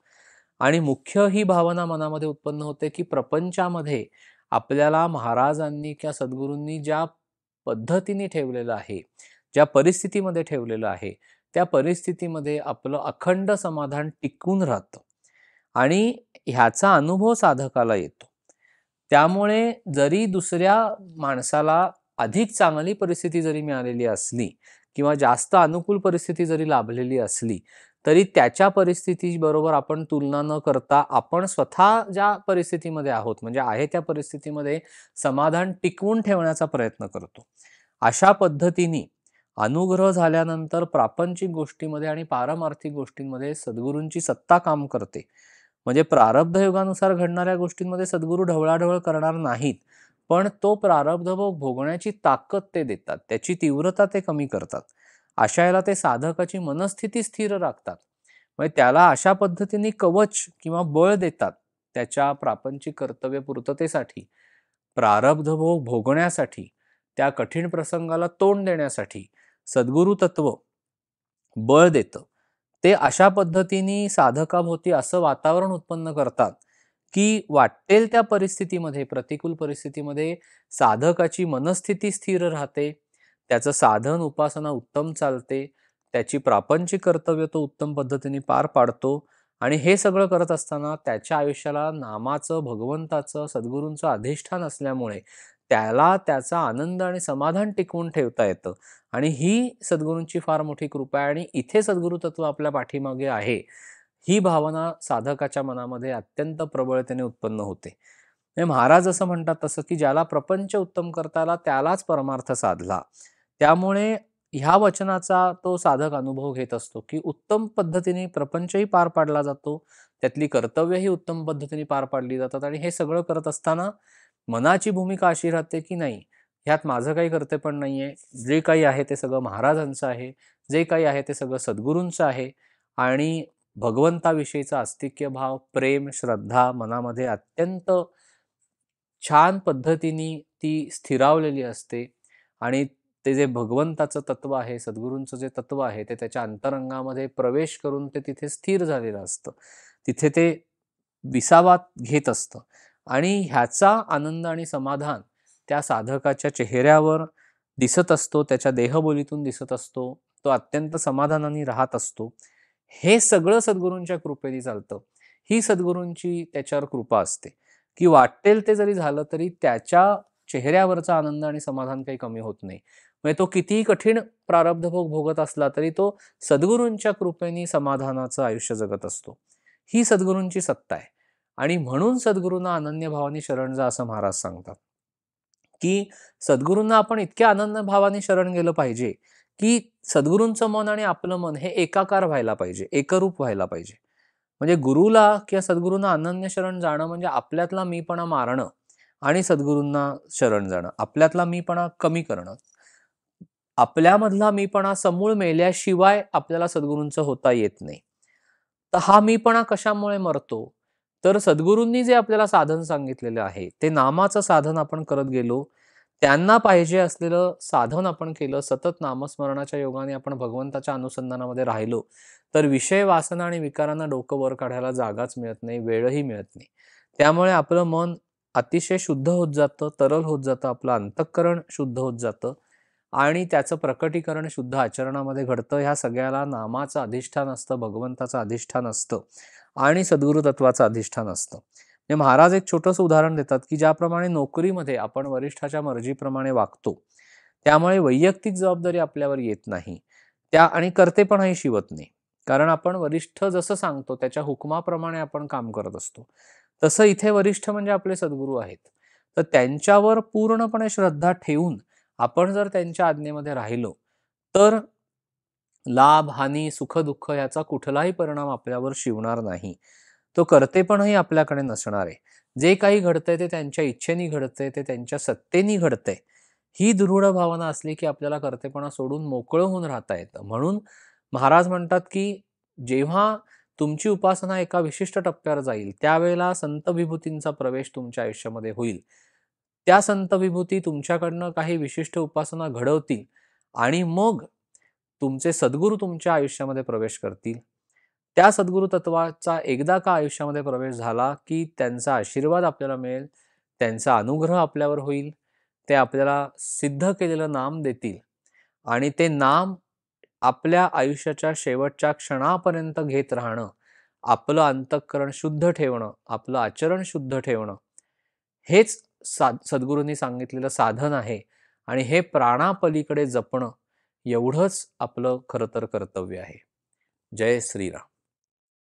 आणि मुख्य ही भावना मनामध्ये उत्पन्न होते, की प्रपंचामध्ये आपल्याला महाराजांनी किंवा सद्गुरूंनी ज्या पद्धतीने ठेवलेलं आहे, ज्या परिस्थितीमध्ये ठेवलेलं आहे, त्या परिस्थितीमध्ये आपलं अखंड समाधान टिकून राहतं आणि ह्याचा अनुभव साधकाला येतो. त्यामुळे जरी दुसऱ्या माणसाला अधिक चांगली परिस्थिती जरी मिळालेली असली किंवा जास्त अनुकूल परिस्थिती जरी लाभलेली असली, तरी त्याच्या परिस्थितीबरोबर आपण तुलना न करता आपण स्वतः ज्या परिस्थितीमध्ये आहोत, म्हणजे आहे त्या परिस्थितीमध्ये समाधान टिकवून ठेवण्याचा प्रयत्न करतो. अशा पद्धतीने अनुग्रह झाल्यानंतर प्रापंचिक गोष्टीमध्ये आणि पारमार्थिक गोष्टींमध्ये सद्गुरूंची सत्ता काम करते. म्हणजे प्रारब्ध योगानुसार घडणाऱ्या गोष्टींमध्ये सद्गुरू ढवळाढवळ करणार नाहीत. पण तो प्रारब्ध भोग भोगण्याची ताकद ते देतात. त्याची तीव्रता ते कमी करतात. अशा वेळेला ते साधकाची मनस्थिती स्थिर राखतात. म्हणजे त्याला अशा पद्धतीने कवच किंवा बळ देतात. त्याच्या प्रापंचिक कर्तव्य पूर्ततेसाठी, प्रारब्ध भोग भोगण्यासाठी, त्या कठीण प्रसंगाला तोंड देण्यासाठी सद्गुरु तत्व बळ देतं. ते अशा पद्धतीने साधकाभोवती असं वातावरण उत्पन्न करतात, की वाटेल त्या परिस्थितीमध्ये, प्रतिकूल परिस्थितीमध्ये साधकाची मनस्थिती स्थिर राहते. त्याचं साधन, उपासना उत्तम चालते. त्याची प्रापंचिक कर्तव्य तो उत्तम पद्धतीने पार पाडतो आणि हे सगळं करत असताना त्याच्या आयुष्याला नामाचं, भगवंताचं, सद्गुरूंचं अधिष्ठान असल्यामुळे त्याला त्याचा आनंद आणि समाधान टिकवून ठेवता येतं. आणि ही सद्गुरूंची फार मोठी कृपा आहे आणि इथे सद्गुरू तत्व आपल्या पाठीमागे आहे, ही भावना साधकाच्या मनामध्ये अत्यंत प्रबळतेने उत्पन्न होते. म्हणजे महाराज असं म्हणतात तसं, की ज्याला प्रपंच उत्तम करता आला त्यालाच परमार्थ साधला. त्यामुळे ह्या वचनाचा तो साधक अनुभव घेत असतो, की उत्तम पद्धतीने प्रपंचही पार पाडला जातो. त्यातली कर्तव्यही उत्तम पद्धतीने पार पाडली जातात आणि हे सगळं करत असताना मनाची भूमिका अशी राहते, की नाही ह्यात माझं काही कर्तेपण नाहीये. जे काही आहे ते सगळं महाराजांचं आहे. जे काही आहे ते सगळं सद्गुरूंचं आहे आणि भगवंताविषयीचा अस्तिक्य भाव, प्रेम, श्रद्धा मनामध्ये अत्यंत छान पद्धतीने ती स्थिरावलेली असते आणि ते जे भगवंताचं तत्व आहे, सद्गुरूंचं जे तत्व आहे, ते त्याच्या अंतरंगामध्ये प्रवेश करून ते तिथे स्थिर झालेलं असतं. तिथे ते विसावा घेत असतं आणि ह्याचा आनंद आणि समाधान त्या साधकाच्या चेहऱ्यावर दिसत असतो, त्याच्या देहबोलीतून दिसत असतो. तो अत्यंत समाधानाने राहत असतो. हे सगळं सद्गुरूंच्या कृपेने चालतं. ही सद्गुरूंची त्याच्यावर कृपा असते, की वाटेल ते जरी झालं तरी त्याच्या चेहऱ्यावरचा आनंद आणि समाधान काही कमी होत नाही. म्हणजे तो कितीही कठीण प्रारब्ध भोग भोगत असला तरी तो सद्गुरूंच्या कृपेने समाधानाचं आयुष्य जगत असतो. ही सद्गुरूंची सत्ता आहे आणि म्हणून सद्गुरूंना अनन्य भावाने शरण जा असं महाराज सांगतात, की सद्गुरूंना आपण इतक्या आनंद भावाने शरण गेलं पाहिजे, की सद्गुरूंचं मन आणि आपलं मन हे एकाकार व्हायला पाहिजे, एकरूप व्हायला पाहिजे. म्हणजे गुरुला किंवा सद्गुरूंना अनन्य शरण जाणं म्हणजे आपल्यातला मीपणा मारणं आणि सद्गुरूंना शरण जाणं, आपल्यातला मीपणा कमी करणं. आपल्यामधला मीपणा समूळ मेल्याशिवाय आपल्याला सद्गुरूंचं होता येत नाही. तर हा मीपणा कशामुळे मरतो? तर सद्गुरूंनी जे आपल्याला साधन सांगितलेलं आहे, ते नामाचं साधन आपण करत गेलो. त्यांना पाहिजे असलेलं साधन आपण केलं. सतत नामस्मरणाच्या योगाने आपण भगवंताच्या अनुसंधानामध्ये राहिलो, तर विषय, वासना आणि विकारांना डोकं वर काढायला जागाच मिळत नाही, वेळही मिळत नाही. त्यामुळे आपलं मन अतिशय शुद्ध होत जातं, तरल होत जातं, आपलं अंतःकरण शुद्ध होत जातं आणि त्याचं प्रकटीकरण शुद्ध आचरणामध्ये घडतं. ह्या सगळ्याला नामाचं अधिष्ठान असतं, भगवंताचं अधिष्ठान असतं आणि सद्गुरू तत्वाचं अधिष्ठान असतं. म्हणजे महाराज एक छोटंसं उदाहरण देतात, की ज्याप्रमाणे नोकरीमध्ये आपण वरिष्ठाच्या मर्जीप्रमाणे वागतो, त्यामुळे वैयक्तिक जबाबदारी आपल्यावर येत नाही. त्या आणि कर्तेपणाही शिवत नाही. कारण आपण वरिष्ठ जसं सांगतो त्याच्या हुकमाप्रमाणे आपण काम करत असतो. तसं इथे वरिष्ठ म्हणजे आपले सद्गुरू आहेत. तर त्यांच्यावर पूर्णपणे श्रद्धा ठेवून आपण जर त्यांच्या आज्ञेमध्ये राहिलो, तर लाभ, हानी, सुख-दुःख याचा कुठलाही परिणाम आपल्यावर शिवणार नाही. तो कर्तेपणही आपल्याकडे नसणार आहे. जे काही घडतंय ते त्यांच्या इच्छेने घडतंय, ते त्यांच्या सत्तेने घडतंय. ही दृढ भावना असली की आपल्याला कर्तेपणा सोडून मोकळं होऊन राहता येतं. म्हणून महाराज म्हणतात की जेव्हा तुमची उपासना एका विशिष्ट टप्प्यावर जाईल, त्यावेळेला संत विभूतींचा प्रवेश तुमच्या आयुष्यामध्ये होईल. त्या संत विभूती तुमच्याकडनं काही विशिष्ट उपासना घडवतील आणि मग तुमचे सद्गुरू तुमच्या आयुष्यामध्ये प्रवेश करतील. त्या सद्गुरू तत्वाचा एकदा का आयुष्यामध्ये प्रवेश झाला, की त्यांचा आशीर्वाद आपल्याला मिळेल, त्यांचा अनुग्रह आपल्यावर होईल. ते आपल्याला सिद्ध केलेलं नाम देतील आणि ते नाम आपल्या आयुष्याच्या शेवटच्या क्षणापर्यंत घेत राहणं, आपलं अंतःकरण शुद्ध ठेवणं, आपलं आचरण शुद्ध ठेवणं, हेच सद्गुरूंनी सांगितलेलं साधन आहे आणि हे प्राणापलीकडे जपणं एवढंच आपलं खरं तर कर्तव्य आहे. जय श्रीराम.